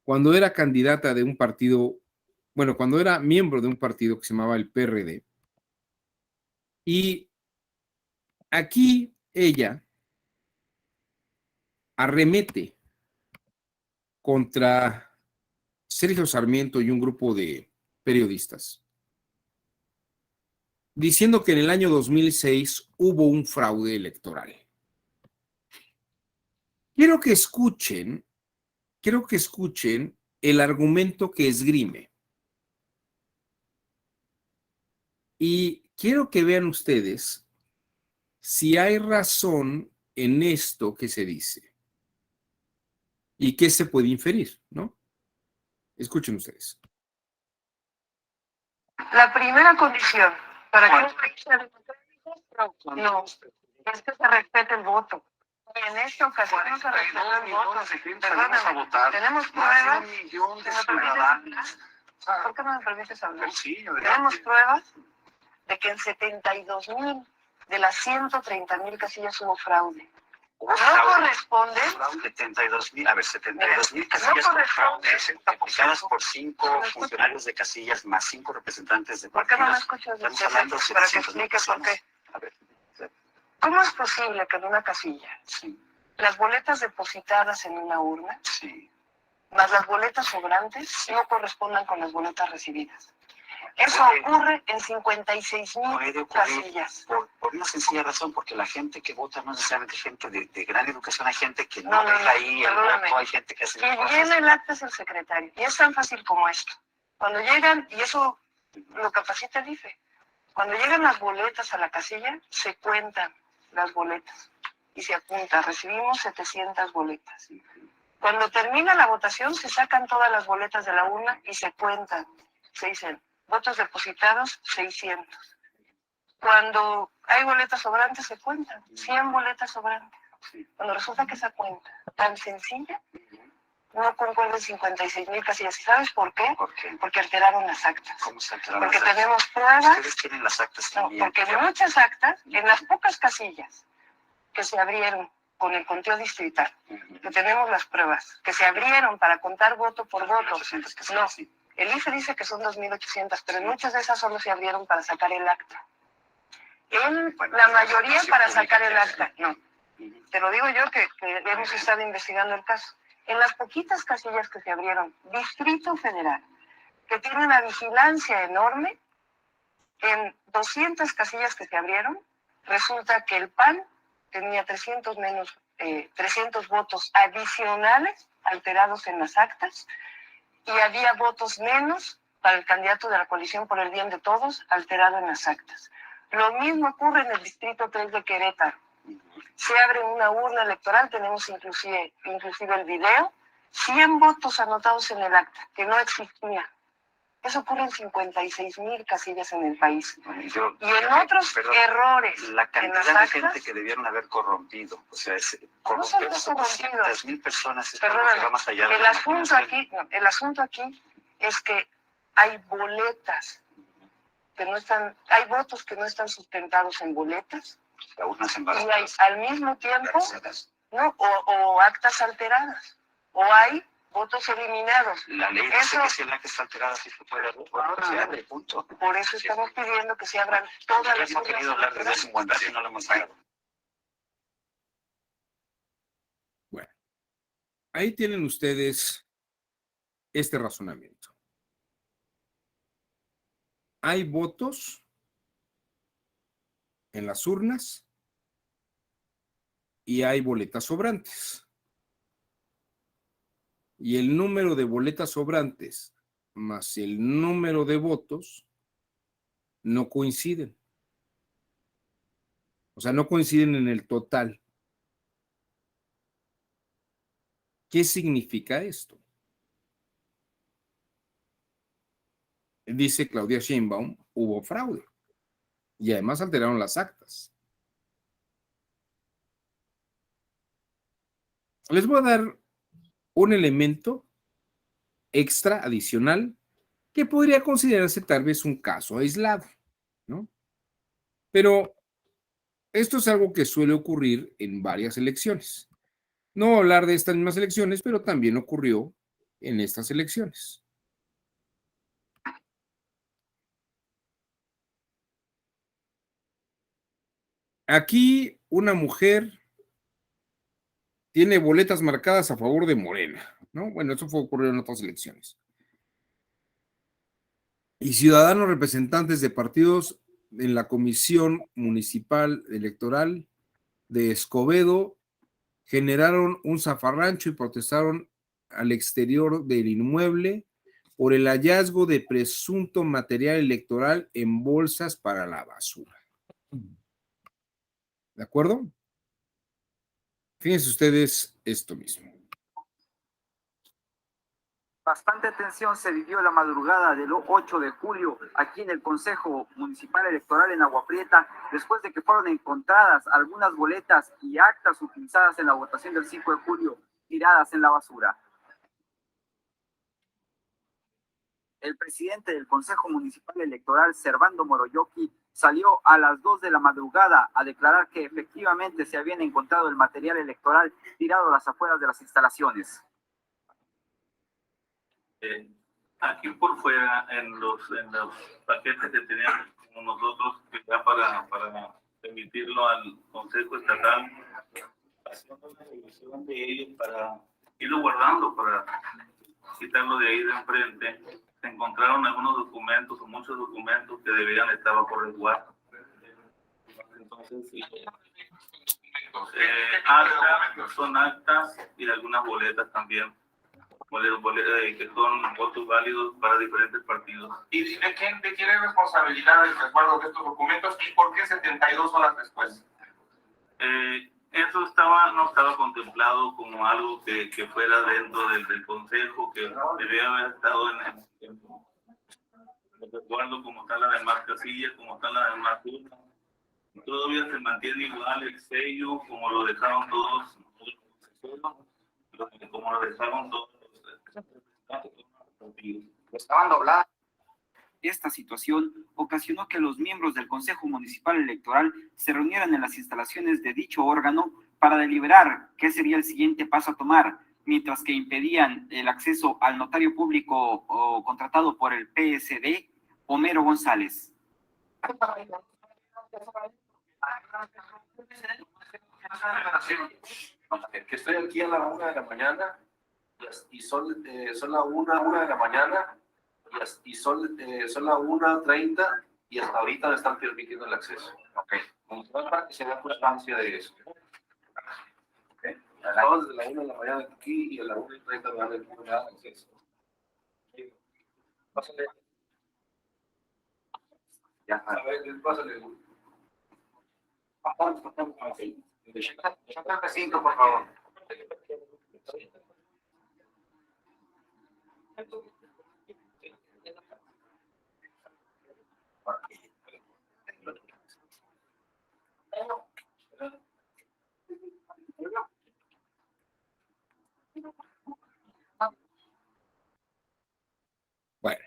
cuando era candidata de un partido, bueno, cuando era miembro de un partido que se llamaba el PRD. Y aquí ella arremete contra Sergio Sarmiento y un grupo de periodistas, diciendo que en el año 2006 hubo un fraude electoral. Quiero que escuchen el argumento que esgrime. Y quiero que vean ustedes si hay razón en esto que se dice y qué se puede inferir, ¿no? Escuchen ustedes. La primera condición para que un país sea democrático, no, es que se respete el voto. Y en esta ocasión no se respeta el voto. Perdóname, tenemos pruebas. ¿Por qué no me permites hablar? Tenemos pruebas de que en 72,000 de las 130,000 casillas hubo fraude. No corresponde. 72,000, a ver, 72,000 casillas con fraude, aplicadas por 5 funcionarios de casillas más 5 representantes de partidos. ¿Por qué no me escuchas? Estamos hablando de para que explique por qué. A ver. ¿Cómo es posible que en una casilla las boletas depositadas en una urna, más las boletas sobrantes, no correspondan con las boletas recibidas? Eso ocurre en 56,000 casillas. Por una sencilla razón, porque la gente que vota no es necesariamente gente de gran educación, hay gente que no deja ahí el voto, hay gente que hace... Quien llena el acta es el secretario, y es tan fácil como esto. Cuando llegan, y eso lo capacita el IFE, cuando llegan las boletas a la casilla, se cuentan las boletas y se apunta, recibimos 700 boletas. Cuando termina la votación, se sacan todas las boletas de la urna y se cuentan, se dicen, votos depositados, 600. Cuando hay boletas sobrantes, se cuentan, 100 boletas sobrantes. Cuando resulta que esa cuenta tan sencilla, no concuerda en 56,000 casillas. ¿Y sabes por qué? Porque alteraron las actas. ¿Cómo se alteraron porque las actas? Tenemos pruebas. Ustedes tienen las actas No, también. porque en muchas actas, en las pocas casillas que se abrieron con el conteo distrital, que tenemos las pruebas, que se abrieron para contar voto por voto. No, el IFE dice que son 2,800, pero en muchas de esas solo se abrieron para sacar el acta. En la mayoría para sacar el acta, no. Te lo digo yo que hemos estado investigando el caso. En las poquitas casillas que se abrieron, Distrito Federal, que tiene una vigilancia enorme, en 200 casillas que se abrieron, resulta que el PAN tenía 300 votos adicionales alterados en las actas, y había votos menos para el candidato de la coalición por el bien de todos, alterado en las actas. Lo mismo ocurre en el distrito 3 de Querétaro. Se abre una urna electoral, tenemos inclusive el video, 100 votos anotados en el acta, que no existía. Eso ocurre en 56,000 casillas en el país. Y en otros errores. La cantidad en las de gente actas, que debieron haber corrompido, o sea, no son corromper corrompidos. 200,000 personas, es algo que va más allá de El la asunto aquí, no, el asunto aquí es que hay boletas que no están, hay votos que no están sustentados en boletas, la urnas y hay embarazadas. al mismo tiempo, ¿no? O actas alteradas, o hay votos eliminados. La ley dice Eso- que si el acta está alterada, sí se puede se abre, punto. Por eso estamos pidiendo que se abran todas las Hemos querido hablar desde hace un buen rato y no lo hemos dado. Bueno, ahí tienen ustedes este razonamiento. Hay votos en las urnas y hay boletas sobrantes. Y el número de boletas sobrantes más el número de votos no coinciden. O sea, no coinciden en el total. ¿Qué significa esto? Dice Claudia Sheinbaum, hubo fraude. Y además alteraron las actas. Les voy a dar un elemento extra, adicional, que podría considerarse tal vez un caso aislado, ¿no? Pero esto es algo que suele ocurrir en varias elecciones. No voy a hablar de estas mismas elecciones, pero también ocurrió en estas elecciones. Aquí una mujer tiene boletas marcadas a favor de Morena, ¿no? Bueno, eso fue ocurrido en otras elecciones. Y ciudadanos representantes de partidos en la Comisión Municipal Electoral de Escobedo generaron un zafarrancho y protestaron al exterior del inmueble por el hallazgo de presunto material electoral en bolsas para la basura. ¿De acuerdo? Fíjense ustedes esto mismo. Bastante tensión se vivió la madrugada del 8 de julio aquí en el Consejo Municipal Electoral en Agua Prieta, después de que fueron encontradas algunas boletas y actas utilizadas en la votación del 5 de julio tiradas en la basura. El presidente del Consejo Municipal Electoral, Servando Moroyoki, salió a las 2 de la madrugada a declarar que efectivamente se habían encontrado el material electoral tirado a las afueras de las instalaciones. Aquí por fuera, en los paquetes que teníamos nosotros, que ya para emitirlo al Consejo Estatal, haciendo una revisión de ellos para irlo guardando, para quitarlo de ahí de enfrente, se encontraron algunos documentos o muchos documentos que debían estar bajo resguardo. Entonces, actas, son actas y algunas boletas también. Que son votos válidos para diferentes partidos. ¿Y de quién es responsabilidad el resguardo de estos documentos y por qué 72 horas después? Eso no estaba contemplado como algo que fuera dentro del Consejo, que debía haber estado en el resguardo como están las demás casillas, como están las demás urnas. Todavía se mantiene igual el sello, como lo dejaron todos como lo dejaron todos. Estaban dobladas. Esta situación ocasionó que los miembros del Consejo Municipal Electoral se reunieran en las instalaciones de dicho órgano para deliberar qué sería el siguiente paso a tomar, mientras que impedían el acceso al notario público contratado por el PSD, Homero González. Que estoy aquí a la 1 de la mañana y son la 1 de la mañana y son la 1:30 y hasta ahorita le están permitiendo el acceso. Ok. Para que se dé constancia de eso. Okay. Estamos desde la 1 de la mañana aquí y a la 1:30 me dan el acceso. Ya, a ver, pásale. Un cafecito, por favor. Bueno.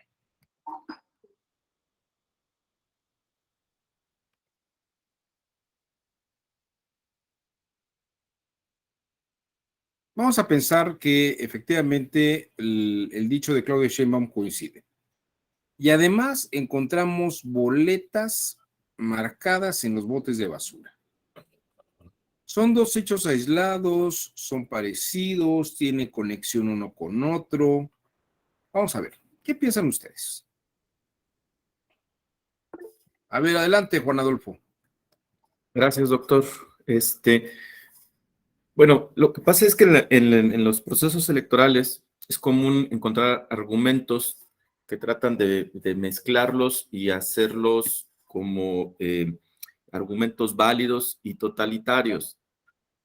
Vamos a pensar que efectivamente el dicho de Claudia Sheinbaum coincide. Y además encontramos boletas marcadas en los botes de basura. Son dos hechos aislados, son parecidos, tienen conexión uno con otro. Vamos a ver, ¿qué piensan ustedes? A ver, adelante, Juan Adolfo. Gracias, doctor. Bueno, lo que pasa es que en los procesos electorales es común encontrar argumentos que tratan de mezclarlos y hacerlos como argumentos válidos y totalitarios.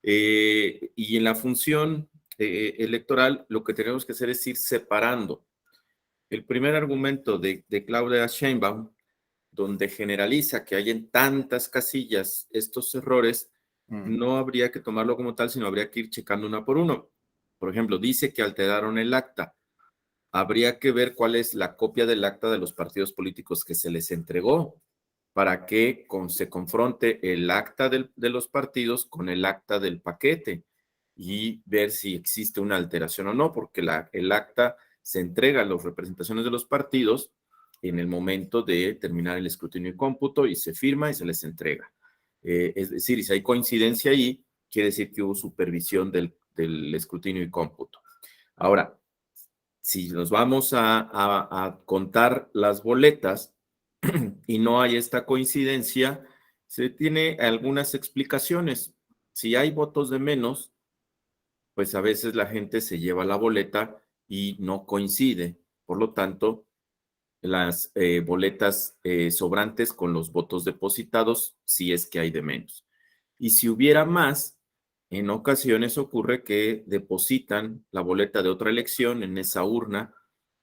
Y en la función electoral lo que tenemos que hacer es ir separando. El primer argumento de Claudia Sheinbaum, donde generaliza que hay en tantas casillas estos errores, no habría que tomarlo como tal, sino habría que ir checando uno por uno. Por ejemplo, dice que alteraron el acta. Habría que ver cuál es la copia del acta de los partidos políticos que se les entregó para que se confronte el acta de los partidos con el acta del paquete y ver si existe una alteración o no, porque el acta se entrega a las representaciones de los partidos en el momento de terminar el escrutinio y cómputo y se firma y se les entrega. Es decir, si hay coincidencia ahí, quiere decir que hubo supervisión del escrutinio y cómputo. Ahora, si nos vamos a contar las boletas y no hay esta coincidencia, se tiene algunas explicaciones. Si hay votos de menos, pues a veces la gente se lleva la boleta y no coincide. Por lo tanto, las boletas sobrantes con los votos depositados, si es que hay de menos. Y si hubiera más, en ocasiones ocurre que depositan la boleta de otra elección en esa urna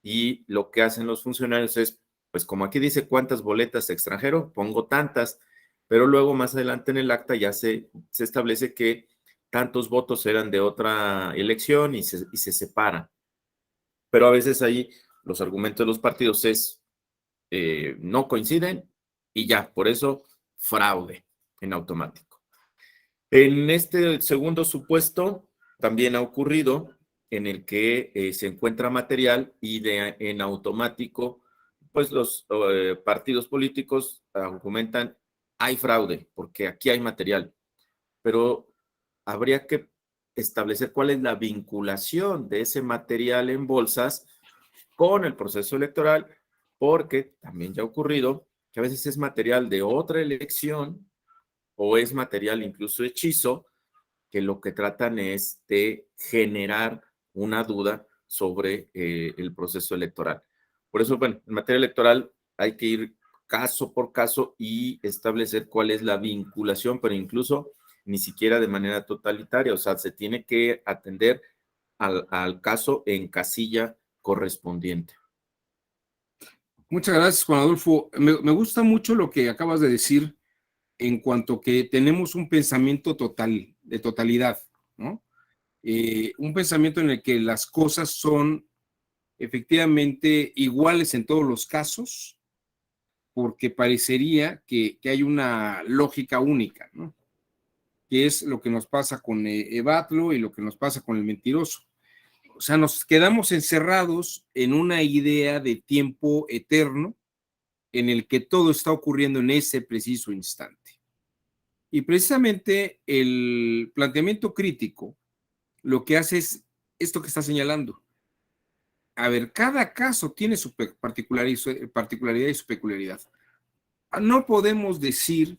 y lo que hacen los funcionarios es, pues como aquí dice cuántas boletas extranjero, pongo tantas, pero luego más adelante en el acta ya se establece que tantos votos eran de otra elección y se separan. Pero a veces ahí los argumentos de los partidos es no coinciden y ya, por eso fraude en automático. En este segundo supuesto también ha ocurrido en el que se encuentra material y en automático, pues los partidos políticos argumentan hay fraude porque aquí hay material, pero habría que establecer cuál es la vinculación de ese material en bolsas con el proceso electoral, porque también ya ha ocurrido que a veces es material de otra elección o es material incluso hechizo, que lo que tratan es de generar una duda sobre el proceso electoral. Por eso, bueno, en materia electoral hay que ir caso por caso y establecer cuál es la vinculación, pero incluso ni siquiera de manera totalitaria, o sea, se tiene que atender al caso en casilla correspondiente. Muchas gracias, Juan Adolfo. Me gusta mucho lo que acabas de decir en cuanto que tenemos un pensamiento total, de totalidad, ¿no? Un pensamiento en el que las cosas son efectivamente iguales en todos los casos, porque parecería que hay una lógica única, ¿no? Que es lo que nos pasa con Evatlo y lo que nos pasa con el mentiroso. O sea, nos quedamos encerrados en una idea de tiempo eterno en el que todo está ocurriendo en ese preciso instante. Y precisamente el planteamiento crítico lo que hace es esto que está señalando. A ver, cada caso tiene su particularidad y su peculiaridad. No podemos decir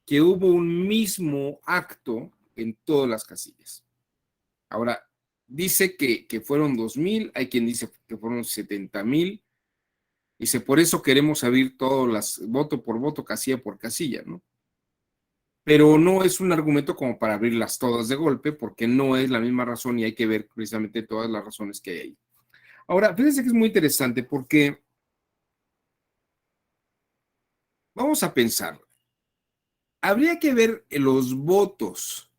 que hubo un mismo acto en todas las casillas. Ahora, dice que fueron 2,000, hay quien dice que fueron 70,000. Dice, por eso queremos abrir todas las, voto por voto, casilla por casilla, ¿no? Pero no es un argumento como para abrirlas todas de golpe, porque no es la misma razón y hay que ver precisamente todas las razones que hay ahí. Ahora, fíjense que es muy interesante porque vamos a pensar, habría que ver los votos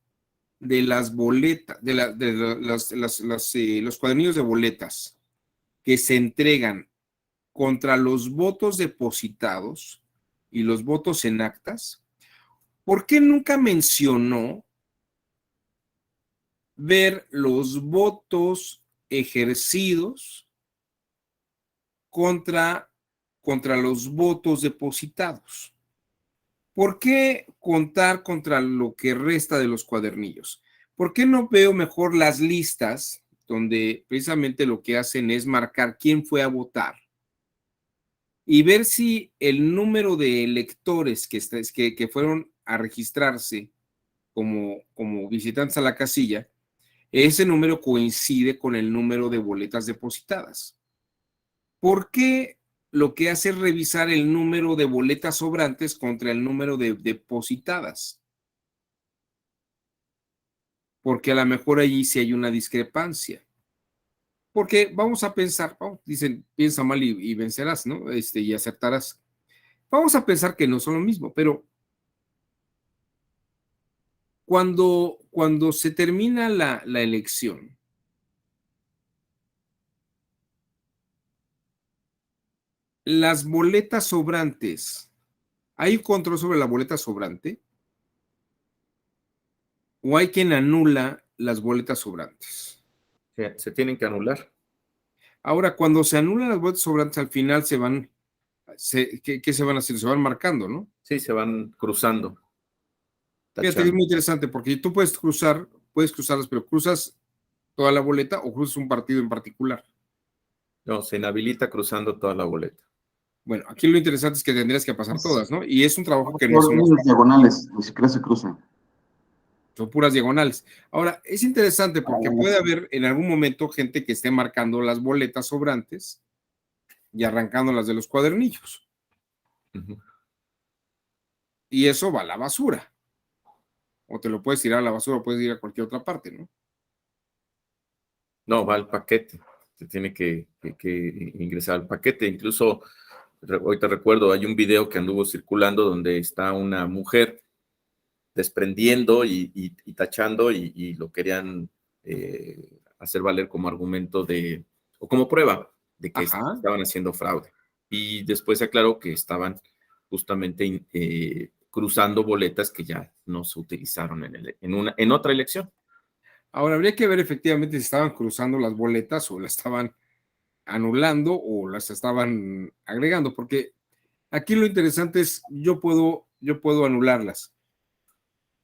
de las boletas, los cuadernillos de boletas que se entregan contra los votos depositados y los votos en actas. ¿Por qué nunca mencionó ver los votos ejercidos contra los votos depositados? ¿Por qué contar contra lo que resta de los cuadernillos? ¿Por qué no veo mejor las listas donde precisamente lo que hacen es marcar quién fue a votar y ver si el número de electores que fueron a registrarse como visitantes a la casilla, ese número coincide con el número de boletas depositadas? ¿Por qué lo que hace es revisar el número de boletas sobrantes contra el número de depositadas? Porque a lo mejor allí sí hay una discrepancia. Porque vamos a pensar, dicen, piensa mal y vencerás, ¿no? Y acertarás. Vamos a pensar que no son lo mismo, pero cuando se termina la elección, las boletas sobrantes, ¿hay un control sobre la boleta sobrante? ¿O hay quien anula las boletas sobrantes? Se tienen que anular. Ahora, cuando se anulan las boletas sobrantes, al final ¿qué se van a hacer? Se van marcando, ¿no? Sí, se van cruzando. Fíjate que es muy interesante porque tú puedes cruzarlas, pero cruzas toda la boleta o cruzas un partido en particular. No, se inhabilita cruzando toda la boleta. Bueno, aquí lo interesante es que tendrías que pasar todas, ¿no? Y es un trabajo que no Son somos. diagonales, ni siquiera se cruzan. Son puras diagonales. Ahora, es interesante porque puede haber en algún momento gente que esté marcando las boletas sobrantes y arrancándolas de los cuadernillos. Y eso va a la basura. O te lo puedes tirar a la basura o puedes ir a cualquier otra parte, ¿no? No, va al paquete. Se tiene que ingresar al paquete. Incluso, ahorita recuerdo, hay un video que anduvo circulando donde está una mujer desprendiendo y tachando y lo querían hacer valer como argumento o como prueba de que estaban haciendo fraude. Y después se aclaró que estaban justamente cruzando boletas que ya no se utilizaron en otra elección. Ahora, habría que ver efectivamente si estaban cruzando las boletas o las estaban anulando o las estaban agregando, porque aquí lo interesante es, yo puedo anularlas.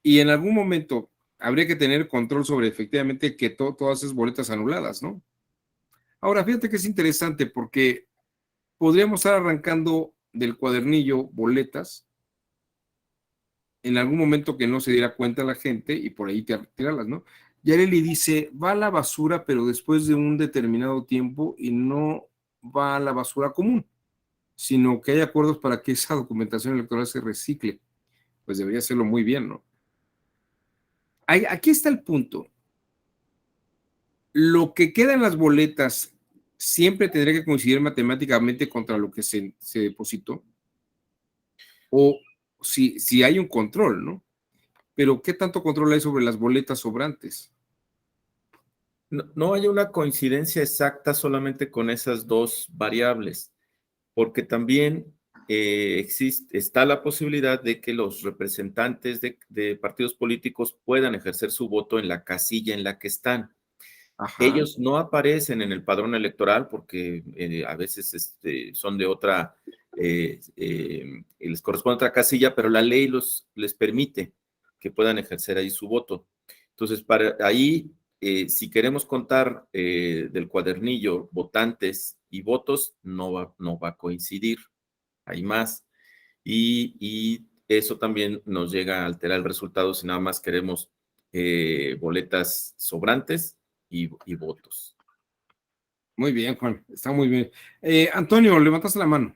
Y en algún momento habría que tener control sobre efectivamente que todas esas boletas anuladas, ¿no? Ahora, fíjate que es interesante porque podríamos estar arrancando del cuadernillo boletas en algún momento que no se diera cuenta la gente y por ahí tirarlas, ¿no? Yareli dice, va a la basura, pero después de un determinado tiempo y no va a la basura común, sino que hay acuerdos para que esa documentación electoral se recicle. Pues debería hacerlo muy bien, ¿no? Aquí está el punto. Lo que queda en las boletas siempre tendría que coincidir matemáticamente contra lo que se depositó. O si hay un control, ¿no? Pero ¿qué tanto control hay sobre las boletas sobrantes? No hay una coincidencia exacta solamente con esas dos variables, porque también está la posibilidad de que los representantes de partidos políticos puedan ejercer su voto en la casilla en la que están. Ajá. Ellos no aparecen en el padrón electoral porque a veces son de otra, les corresponde otra casilla, pero la ley les permite que puedan ejercer ahí su voto. Entonces, para ahí, si queremos contar del cuadernillo votantes y votos, no va a coincidir. Hay más. Y eso también nos llega a alterar el resultado si nada más queremos boletas sobrantes y votos. Muy bien, Juan, está muy bien. Antonio, levantaste la mano.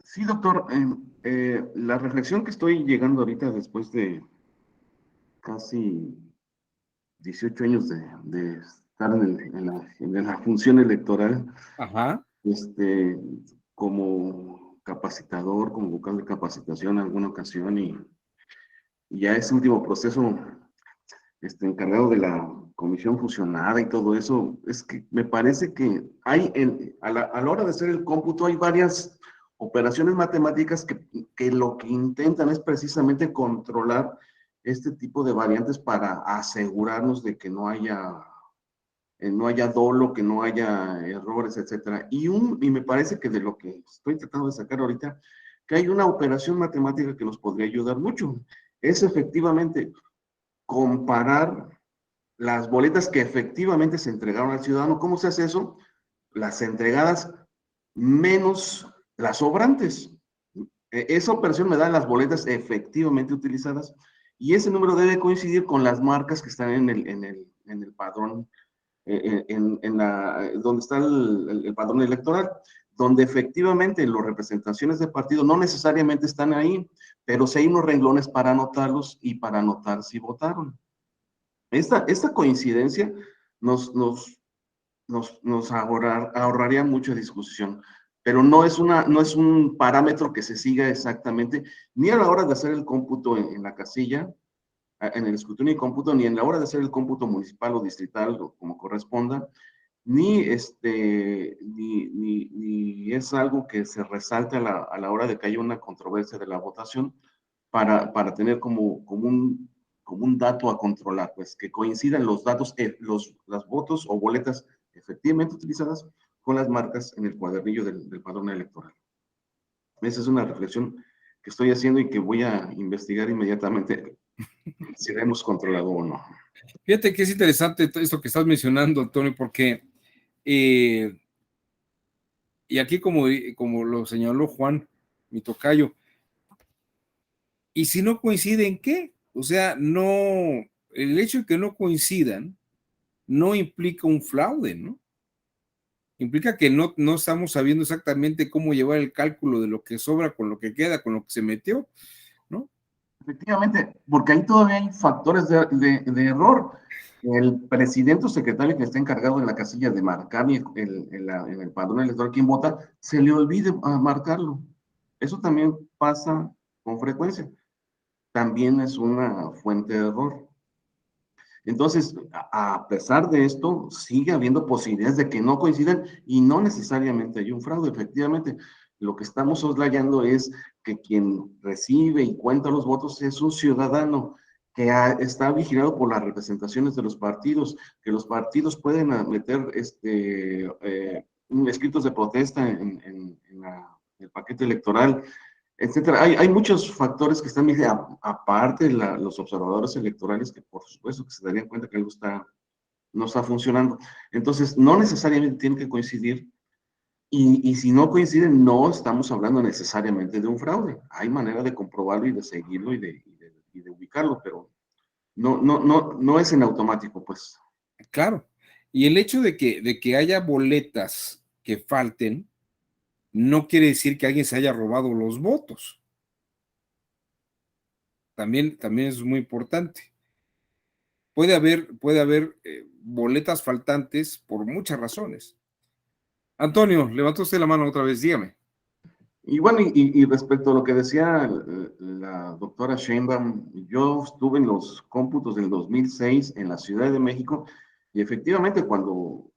Sí, doctor. La reflexión que estoy llegando ahorita después de casi 18 años de estar en la función electoral, Ajá. como capacitador, como vocal de capacitación en alguna ocasión, y ya ese último proceso encargado de la comisión fusionada y todo eso, es que me parece que hay, a la hora de hacer el cómputo, hay varias operaciones matemáticas que lo que intentan es precisamente controlar este tipo de variantes para asegurarnos de que no haya dolo, que no haya errores, etcétera. Y me parece que de lo que estoy tratando de sacar ahorita, que hay una operación matemática que nos podría ayudar mucho. Es efectivamente comparar las boletas que efectivamente se entregaron al ciudadano. ¿Cómo se hace eso? Las entregadas menos las sobrantes. Esa operación me da las boletas efectivamente utilizadas y ese número debe coincidir con las marcas que están en el padrón, donde está el padrón electoral, donde efectivamente las representaciones de partido no necesariamente están ahí, pero sí hay unos renglones para anotarlos y para anotar si votaron. Esta coincidencia nos ahorraría mucha discusión, pero no es un parámetro que se siga exactamente, ni a la hora de hacer el cómputo en la casilla, en el escrutinio y cómputo, ni en la hora de hacer el cómputo municipal o distrital, o como corresponda, ni es algo que se resalte a la hora de que haya una controversia de la votación para tener como un dato a controlar, pues que coincidan los datos, las votos o boletas efectivamente utilizadas con las marcas en el cuadernillo del padrón electoral. Esa es una reflexión que estoy haciendo y que voy a investigar inmediatamente si la hemos controlado o no. Fíjate que es interesante esto que estás mencionando, Antonio, porque, y aquí como lo señaló Juan, mi tocayo, ¿y si no coinciden qué? O sea, no, el hecho de que no coincidan no implica un fraude, ¿no? Implica que no estamos sabiendo exactamente cómo llevar el cálculo de lo que sobra con lo que queda, con lo que se metió, ¿no? Efectivamente, porque ahí todavía hay factores de error. El presidente o secretario que está encargado en la casilla de marcar en el padrón electoral quién vota, se le olvide marcarlo. Eso también pasa con frecuencia. También es una fuente de error. Entonces, a pesar de esto, sigue habiendo posibilidades de que no coincidan y no necesariamente hay un fraude. Efectivamente, lo que estamos soslayando es que quien recibe y cuenta los votos es un ciudadano que está vigilado por las representaciones de los partidos, que los partidos pueden meter escritos de protesta en el paquete electoral, etcétera. Hay muchos factores que están, aparte de los observadores electorales, que por supuesto que se darían cuenta que algo no está funcionando. Entonces, no necesariamente tienen que coincidir, y si no coinciden, no estamos hablando necesariamente de un fraude. Hay manera de comprobarlo y de seguirlo y de ubicarlo, pero no es en automático, pues. Claro. Y el hecho de que haya boletas que falten, no quiere decir que alguien se haya robado los votos. También es muy importante. Puede haber boletas faltantes por muchas razones. Antonio, levantó usted la mano otra vez, dígame. Y bueno, y respecto a lo que decía la doctora Sheinbaum, yo estuve en los cómputos del 2006 en la Ciudad de México, y efectivamente cuando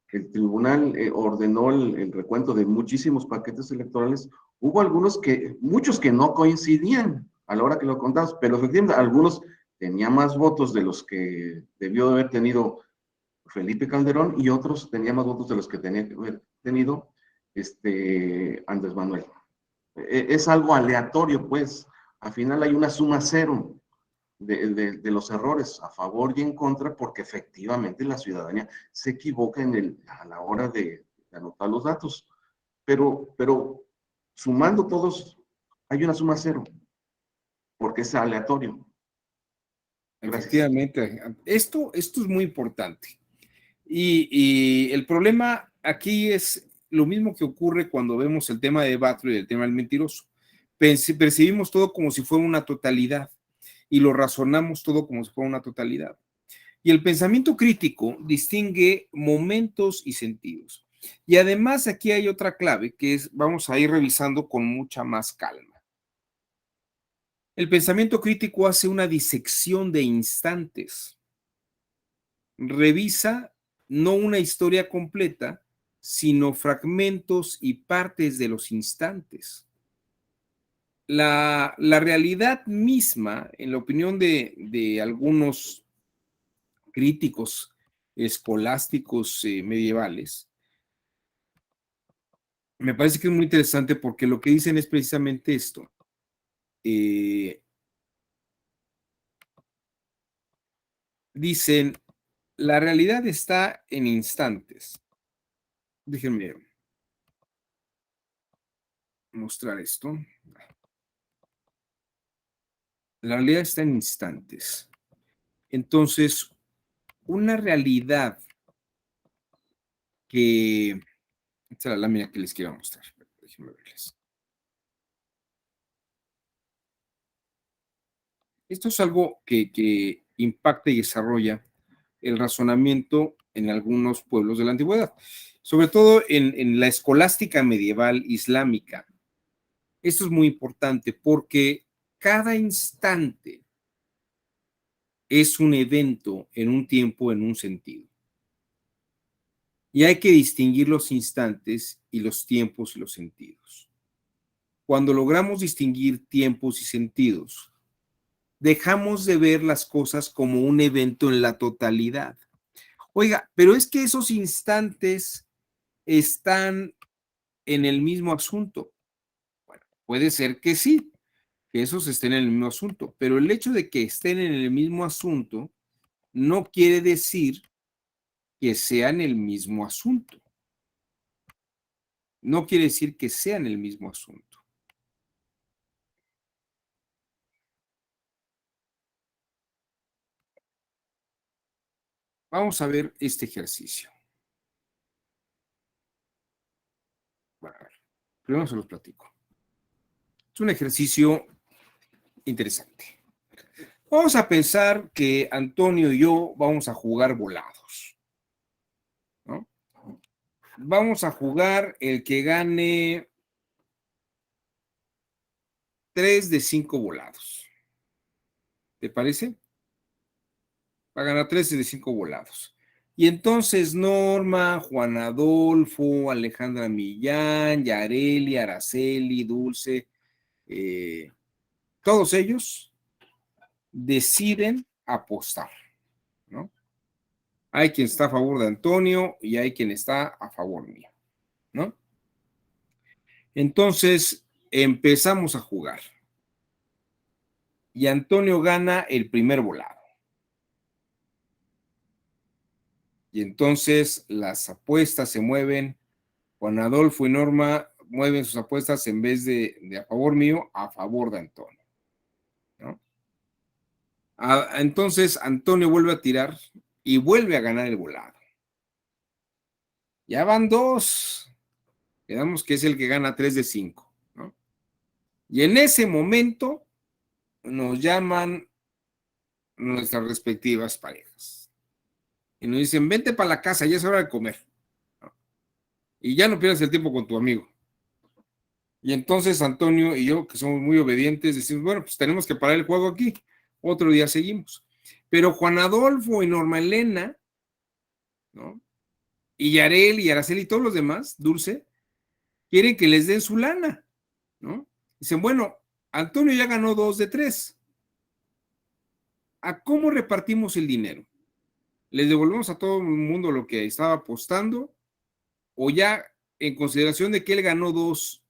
el tribunal ordenó el recuento de muchísimos paquetes electorales, hubo muchos que no coincidían a la hora que lo contamos, pero efectivamente algunos tenían más votos de los que debió de haber tenido Felipe Calderón, y otros tenían más votos de los que tenía que haber tenido Andrés Manuel. Es algo aleatorio, pues. Al final hay una suma cero de los errores a favor y en contra, porque efectivamente la ciudadanía se equivoca a la hora de anotar los datos. Pero sumando todos, hay una suma cero, porque es aleatorio. Efectivamente. Esto es muy importante. Y el problema aquí es lo mismo que ocurre cuando vemos el tema de Butler y el tema del mentiroso. Percibimos todo como si fuera una totalidad y lo razonamos todo como si fuera una totalidad. Y el pensamiento crítico distingue momentos y sentidos. Y además aquí hay otra clave que es, vamos a ir revisando con mucha más calma. El pensamiento crítico hace una disección de instantes. Revisa no una historia completa, sino fragmentos y partes de los instantes. La realidad misma, en la opinión de algunos críticos escolásticos medievales, me parece que es muy interesante porque lo que dicen es precisamente esto. Dicen, la realidad está en instantes. Déjenme mostrar esto. La realidad está en instantes. Entonces, una realidad que... Esta es la lámina que les quiero mostrar. Déjenme verles. Esto es algo que impacta y desarrolla el razonamiento en algunos pueblos de la antigüedad, sobre todo en la escolástica medieval islámica. Esto es muy importante porque cada instante es un evento en un tiempo, en un sentido. Y hay que distinguir los instantes y los tiempos y los sentidos. Cuando logramos distinguir tiempos y sentidos, dejamos de ver las cosas como un evento en la totalidad. Oiga, pero es que esos instantes están en el mismo asunto. Bueno, puede ser que sí, que esos estén en el mismo asunto, pero el hecho de que estén en el mismo asunto no quiere decir que sean el mismo asunto. No quiere decir que sean el mismo asunto. Vamos a ver este ejercicio. Bueno, primero se los platico. Es un ejercicio interesante. Vamos a pensar que Antonio y yo vamos a jugar volados, ¿no? Vamos a jugar el que gane 3 de 5 volados. ¿Te parece? Va a ganar 3 de 5 volados. Y entonces Norma, Juan Adolfo, Alejandra Millán, Yareli, Araceli, Dulce, todos ellos deciden apostar, ¿no? Hay quien está a favor de Antonio y hay quien está a favor mío, ¿no? Entonces empezamos a jugar. Y Antonio gana el primer volado. Y entonces las apuestas se mueven. Juan Adolfo y Norma mueven sus apuestas en vez de a favor mío, a favor de Antonio, ¿no? Entonces Antonio vuelve a tirar y vuelve a ganar el volado. Ya van 2. Quedamos que es el que gana 3 de 5, ¿no? Y en ese momento nos llaman nuestras respectivas parejas. Y nos dicen, vente para la casa, ya es hora de comer, ¿no? Y ya no pierdas el tiempo con tu amigo. Y entonces Antonio y yo, que somos muy obedientes, decimos, bueno, pues tenemos que parar el juego aquí. Otro día seguimos. Pero Juan Adolfo y Norma Elena, ¿no? Y Yarel y Araceli y todos los demás, Dulce, quieren que les den su lana, ¿no? Dicen, bueno, Antonio ya ganó 2 de 3. ¿A cómo repartimos el dinero? ¿Les devolvemos a todo el mundo lo que estaba apostando? ¿O ya en consideración de que él ganó 2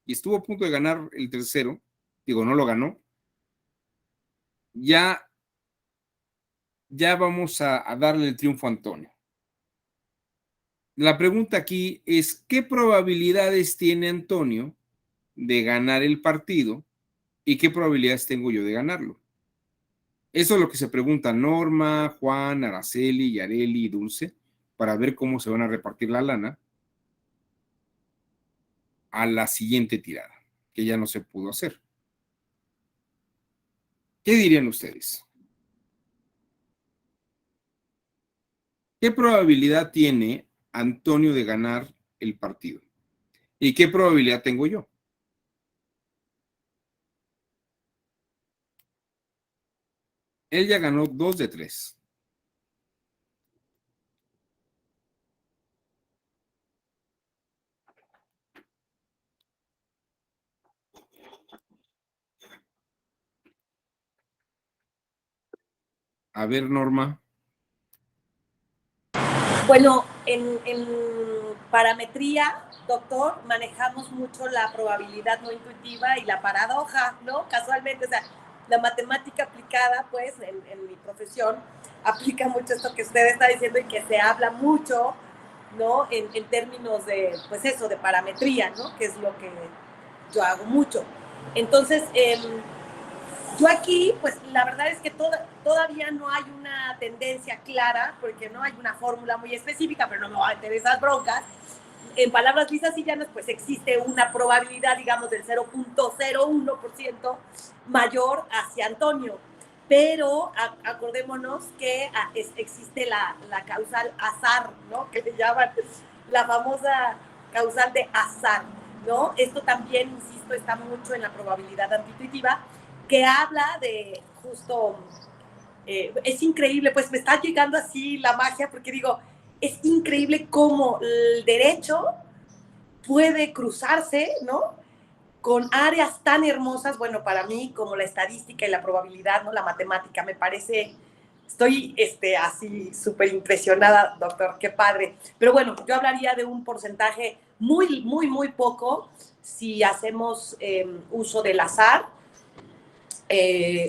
y estuvo a punto de ganar el tercero, digo, no lo ganó, ya vamos a darle el triunfo a Antonio? La pregunta aquí es, ¿qué probabilidades tiene Antonio de ganar el partido y qué probabilidades tengo yo de ganarlo? Eso es lo que se pregunta Norma, Juan, Araceli, Yareli y Dulce, para ver cómo se van a repartir la lana a la siguiente tirada, que ya no se pudo hacer. ¿Qué dirían ustedes? ¿Qué probabilidad tiene Antonio de ganar el partido? ¿Y qué probabilidad tengo yo? Él ya ganó 2 de 3. A ver, Norma. Bueno, en parametría, doctor, manejamos mucho la probabilidad no intuitiva y la paradoja, ¿no? Casualmente, o sea, la matemática aplicada, pues, en mi profesión, aplica mucho esto que usted está diciendo y que se habla mucho, ¿no? En términos de, pues eso, de parametría, ¿no? Que es lo que yo hago mucho. Entonces, yo aquí, pues la verdad es que todavía no hay una tendencia clara, porque no hay una fórmula muy específica, pero no me voy a meter esas broncas. En palabras lisas y llanas, pues existe una probabilidad, digamos, del 0.01% mayor hacia Antonio. Pero acordémonos que existe la causal azar, ¿no? Que le llaman la famosa causal de azar, ¿no? Esto también, insisto, está mucho en la probabilidad antiintuitiva, que habla de justo, es increíble, pues me está llegando así la magia, porque digo, es increíble cómo el derecho puede cruzarse, ¿no? Con áreas tan hermosas, bueno, para mí, como la estadística y la probabilidad, ¿no? La matemática, me parece, estoy así súper impresionada, doctor, qué padre. Pero bueno, yo hablaría de un porcentaje muy, muy, muy poco si hacemos uso del azar,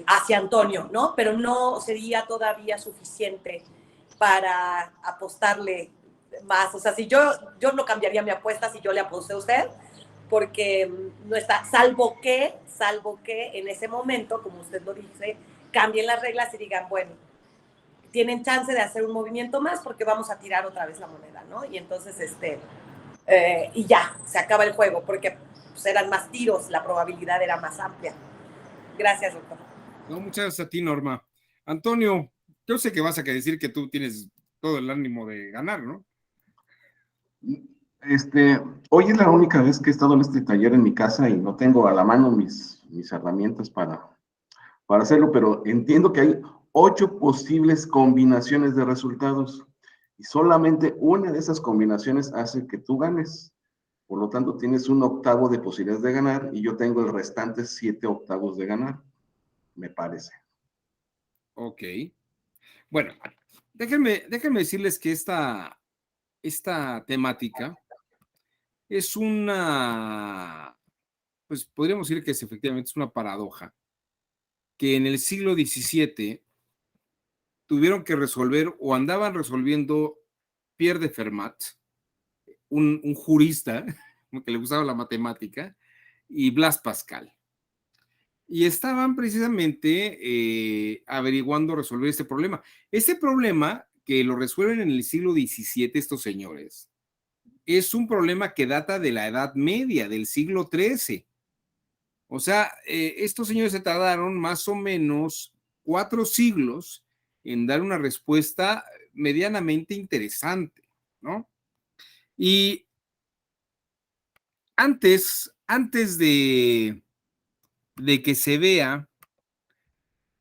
hacia Antonio, ¿no? Pero no sería todavía suficiente para apostarle más. O sea, si yo no cambiaría mi apuesta si yo le aposté a usted, porque no está, salvo que en ese momento, como usted lo dice, cambien las reglas y digan, bueno, tienen chance de hacer un movimiento más porque vamos a tirar otra vez la moneda, ¿no? Y entonces, y ya, se acaba el juego, porque pues, eran más tiros, la probabilidad era más amplia. Gracias, doctor. No, muchas gracias a ti, Norma. Antonio, yo sé que vas a decir que tú tienes todo el ánimo de ganar, ¿no? Hoy es la única vez que he estado en este taller en mi casa y no tengo a la mano mis herramientas para hacerlo, pero entiendo que hay 8 posibles combinaciones de resultados y solamente una de esas combinaciones hace que tú ganes. Por lo tanto, tienes 1/8 de posibilidades de ganar y yo tengo el restante 7/8 de ganar, me parece. Ok. Bueno, déjenme decirles que esta temática es una, pues podríamos decir que efectivamente es una paradoja, que en el siglo XVII tuvieron que resolver o andaban resolviendo Pierre de Fermat, un jurista que le gustaba la matemática, y Blas Pascal. Y estaban precisamente averiguando resolver este problema. Este problema que lo resuelven en el siglo XVII estos señores, es un problema que data de la Edad Media, del siglo XIII. O sea, estos señores se tardaron más o menos 4 siglos en dar una respuesta medianamente interesante, ¿no? Y antes de que se vea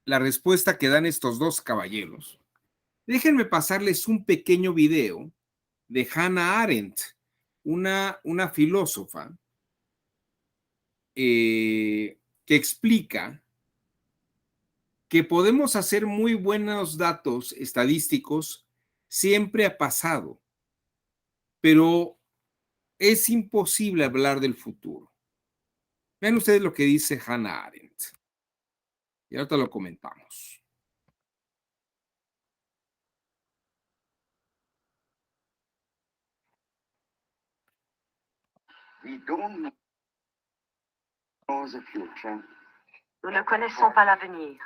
la respuesta que dan estos dos caballeros, déjenme pasarles un pequeño video de Hannah Arendt, una filósofa que explica que podemos hacer muy buenos datos estadísticos siempre a pasado, pero es imposible hablar del futuro. Vean ustedes lo que dice Hannah Arendt. Y ahorita lo comentamos. Nous ne connaissons pas l'avenir.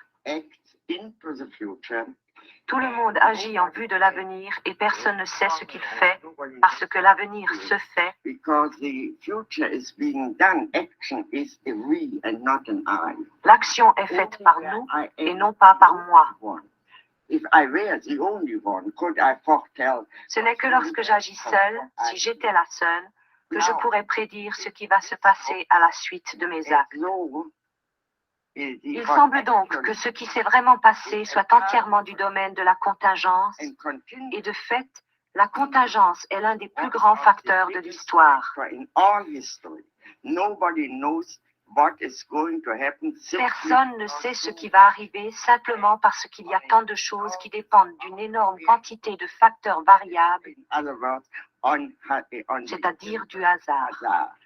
Tout le monde agit en vue de l'avenir et personne ne sait ce qu'il fait parce que l'avenir se fait. L'action est faite par nous et non pas par moi. Ce n'est que lorsque j'agis seule, si j'étais la seule, que je pourrais prédire ce qui va se passer à la suite de mes actes. Il semble donc que ce qui s'est vraiment passé soit entièrement du domaine de la contingence, et de fait, la contingence est l'un des plus grands facteurs de l'histoire. Personne ne sait ce qui va arriver simplement parce qu'il y a tant de choses qui dépendent d'une énorme quantité de facteurs variables, c'est-à-dire du hasard.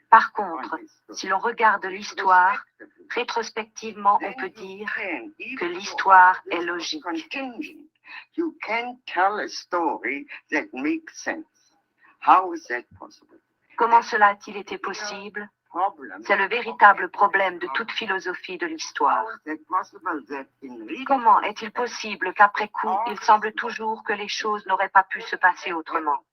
Par contre, si l'on regarde l'histoire, rétrospectivement, on peut dire que l'histoire est logique. Comment cela a-t-il été possible? C'est le véritable problème de toute philosophie de l'histoire. Comment est-il possible qu'après coup, il semble toujours que les choses n'auraient pas pu se passer autrement?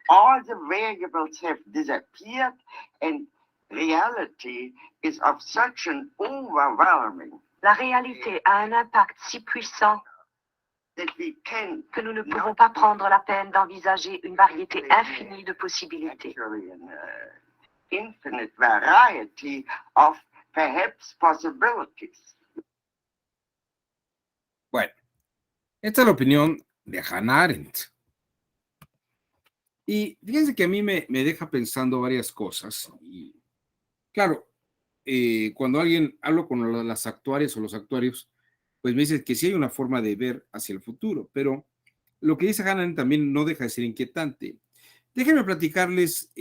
All the variables have disappeared and reality is of such an overwhelming. La réalité a un impact si puissant que nous ne pouvons pas prendre la peine d'envisager une variété infinie de possibilités. Infinite variety of perhaps possibilities. Bueno, esta es la opinión de Hannah Arendt. Y fíjense que a mí me deja pensando varias cosas. Y claro, cuando hablo con las actuarias o los actuarios, pues me dicen que sí hay una forma de ver hacia el futuro, pero lo que dice Hannah Arendt también no deja de ser inquietante. Déjenme platicarles,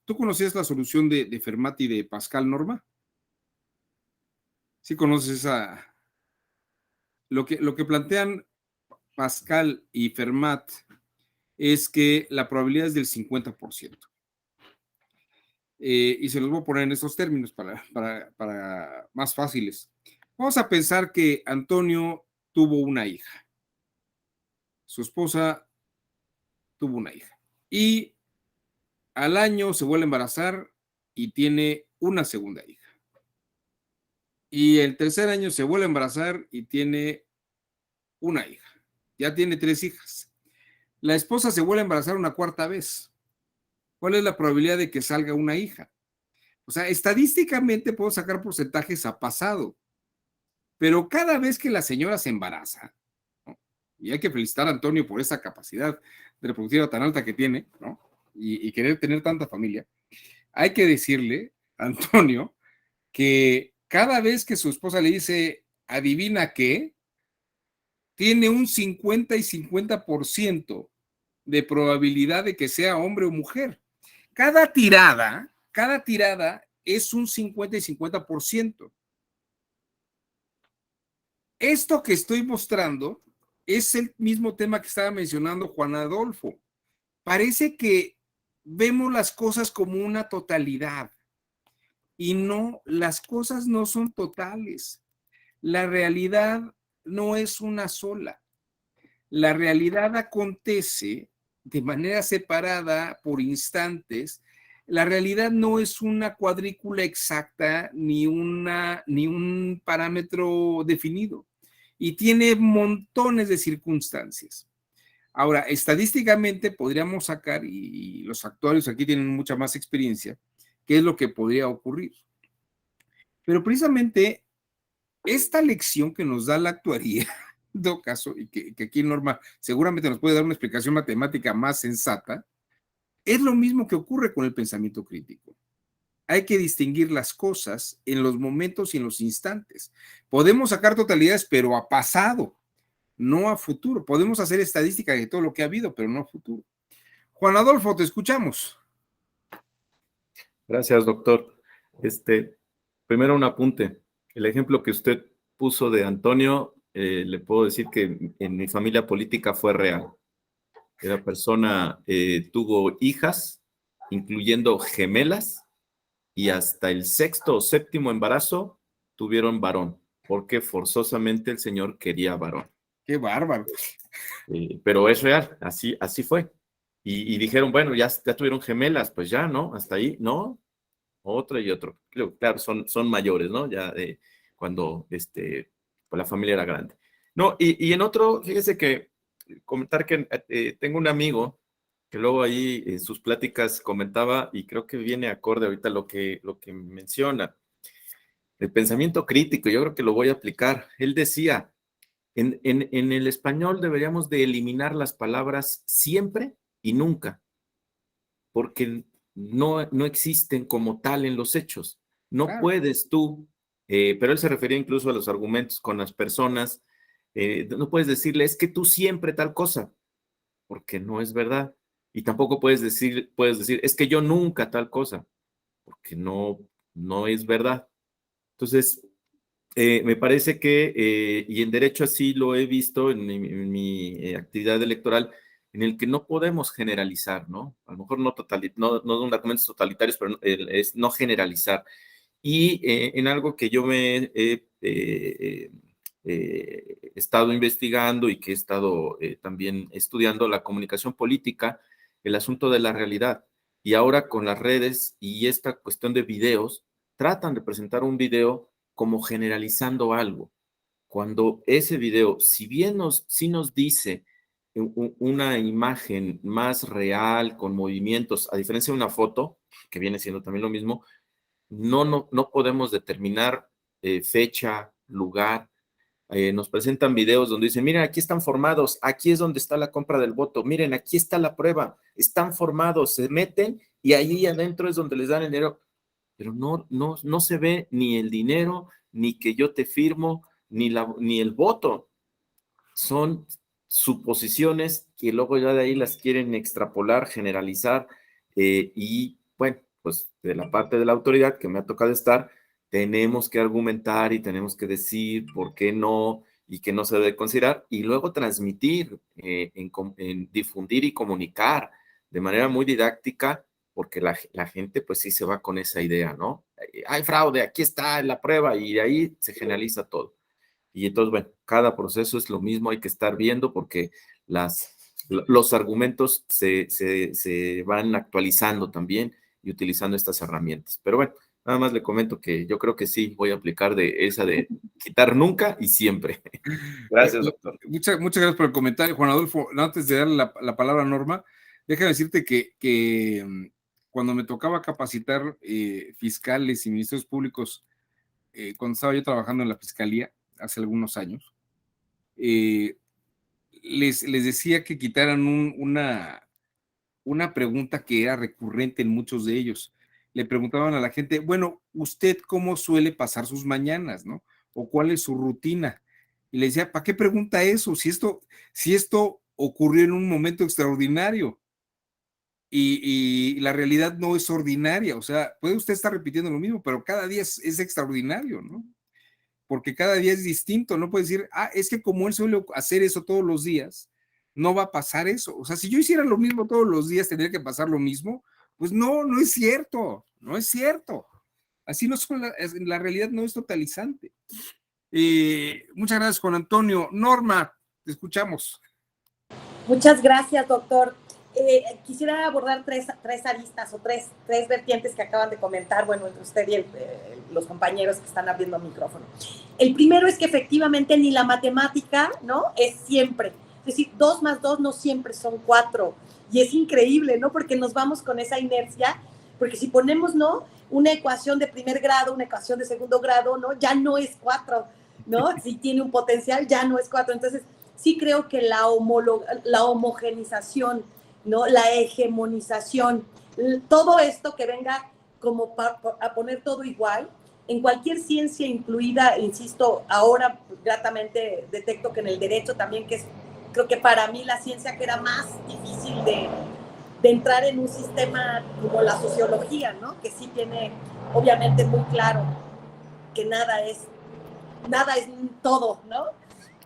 ¿tú conocías la solución de Fermat y de Pascal, Norma? ¿Sí conoces esa? Lo que plantean Pascal y Fermat es que la probabilidad es del 50%. Y se los voy a poner en estos términos para más fáciles. Vamos a pensar que Antonio tuvo una hija. Su esposa tuvo una hija. Y al año se vuelve a embarazar y tiene una segunda hija. Y el tercer año se vuelve a embarazar y tiene una hija. Ya tiene 3 hijas. La esposa se vuelve a embarazar una cuarta vez. ¿Cuál es la probabilidad de que salga una hija? O sea, estadísticamente puedo sacar porcentajes a pasado, pero cada vez que la señora se embaraza, ¿no? Y hay que felicitar a Antonio por esa capacidad reproductiva tan alta que tiene, ¿no? Y querer tener tanta familia, hay que decirle a Antonio que cada vez que su esposa le dice, adivina qué, tiene un 50 y 50% de probabilidad de que sea hombre o mujer. Cada tirada es un 50 y 50%. Esto que estoy mostrando es el mismo tema que estaba mencionando Juan Adolfo. Parece que vemos las cosas como una totalidad y no, las cosas no son totales. La realidad no es una sola. La realidad acontece de manera separada por instantes. La realidad no es una cuadrícula exacta ni un parámetro definido y tiene montones de circunstancias. Ahora, estadísticamente podríamos sacar, y los actuarios aquí tienen mucha más experiencia, qué es lo que podría ocurrir. Pero precisamente esta lección que nos da la actuaría, en todo caso, y que aquí Norma seguramente nos puede dar una explicación matemática más sensata, es lo mismo que ocurre con el pensamiento crítico. Hay que distinguir las cosas en los momentos y en los instantes. Podemos sacar totalidades, pero a pasado, no a futuro. Podemos hacer estadística de todo lo que ha habido, pero no a futuro. Juan Adolfo, te escuchamos. Gracias, doctor. Primero un apunte. El ejemplo que usted puso de Antonio, le puedo decir que en mi familia política fue real. La persona tuvo hijas, incluyendo gemelas, y hasta el 6º o 7º embarazo tuvieron varón, porque forzosamente el señor quería varón. ¡Qué bárbaro! Pero es real, así fue. Y dijeron, bueno, ya tuvieron gemelas, pues ya, ¿no? Hasta ahí, ¿no? Otro y otro. Claro, son mayores, ¿no? Ya cuando pues la familia era grande. No, y en otro, fíjese que comentar que tengo un amigo que luego ahí en sus pláticas comentaba, y creo que viene acorde ahorita lo que menciona, el pensamiento crítico, yo creo que lo voy a aplicar. Él decía, en el español deberíamos de eliminar las palabras siempre y nunca, porque no existen como tal en los hechos. No Claro. puedes tú, pero él se refería incluso a los argumentos con las personas, no puedes decirle, es que tú siempre tal cosa, porque no es verdad. Y tampoco puedes decir, es que yo nunca tal cosa, porque no es verdad. Entonces, me parece que, y en derecho así lo he visto en mi actividad electoral, en el que no podemos generalizar, ¿no? A lo mejor no argumentos totalitarios, pero es no generalizar. Y en algo que yo me he estado investigando y que he estado también estudiando, la comunicación política, el asunto de la realidad. Y ahora con las redes y esta cuestión de videos, tratan de presentar un video como generalizando algo, cuando ese video, si bien sí nos dice una imagen más real, con movimientos, a diferencia de una foto, que viene siendo también lo mismo, no podemos determinar fecha, lugar. Nos presentan videos donde dicen, miren, aquí están formados, aquí es donde está la compra del voto, miren, aquí está la prueba, están formados, se meten y ahí adentro es donde les dan el dinero. Pero no se ve ni el dinero, ni que yo te firmo, ni el voto. Son suposiciones que luego ya de ahí las quieren extrapolar, generalizar, y bueno, pues de la parte de la autoridad que me ha tocado estar, tenemos que argumentar y tenemos que decir por qué no y que no se debe considerar, y luego transmitir, en difundir y comunicar de manera muy didáctica, porque la gente pues sí se va con esa idea, ¿no? Hay fraude, aquí está la prueba, y de ahí se generaliza todo. Y entonces, bueno, cada proceso es lo mismo, hay que estar viendo porque los argumentos se van actualizando también y utilizando estas herramientas. Pero bueno, nada más le comento que yo creo que sí voy a aplicar de esa de quitar nunca y siempre. Gracias, doctor. Muchas gracias por el comentario, Juan Adolfo. Antes de darle la palabra a Norma, déjame decirte que cuando me tocaba capacitar fiscales y ministerios públicos, cuando estaba yo trabajando en la fiscalía hace algunos años, les decía que quitaran una pregunta que era recurrente en muchos de ellos. Le preguntaban a la gente, bueno, ¿usted cómo suele pasar sus mañanas, no? ¿O cuál es su rutina? Y le decía, ¿para qué pregunta eso? Si esto ocurrió en un momento extraordinario y la realidad no es ordinaria, o sea, puede usted estar repitiendo lo mismo, pero cada día es extraordinario, ¿no? Porque cada día es distinto, no puede decir, es que como él suele hacer eso todos los días, no va a pasar eso. O sea, si yo hiciera lo mismo todos los días, tendría que pasar lo mismo. Pues no es cierto, no es cierto. Así no son, la realidad no es totalizante. Muchas gracias, Juan Antonio. Norma, te escuchamos. Muchas gracias, doctor. Quisiera abordar tres aristas o tres vertientes que acaban de comentar, bueno, entre usted y los compañeros que están abriendo micrófono. El primero es que efectivamente ni la matemática, ¿no?, es siempre. Es decir, 2 más 2 no siempre son 4. Y es increíble, ¿no?, porque nos vamos con esa inercia, porque si ponemos, ¿no?, una ecuación de primer grado, una ecuación de segundo grado, ¿no?, ya no es 4, ¿no? Si tiene un potencial, ya no es 4. Entonces, sí creo que la homogenización, ¿no?, la hegemonización, todo esto que venga como a poner todo igual, en cualquier ciencia incluida, insisto, ahora gratamente detecto que en el derecho también, que es, creo que para mí la ciencia que era más difícil de entrar en un sistema como la sociología, ¿no?, que sí tiene obviamente muy claro que nada es todo, ¿no?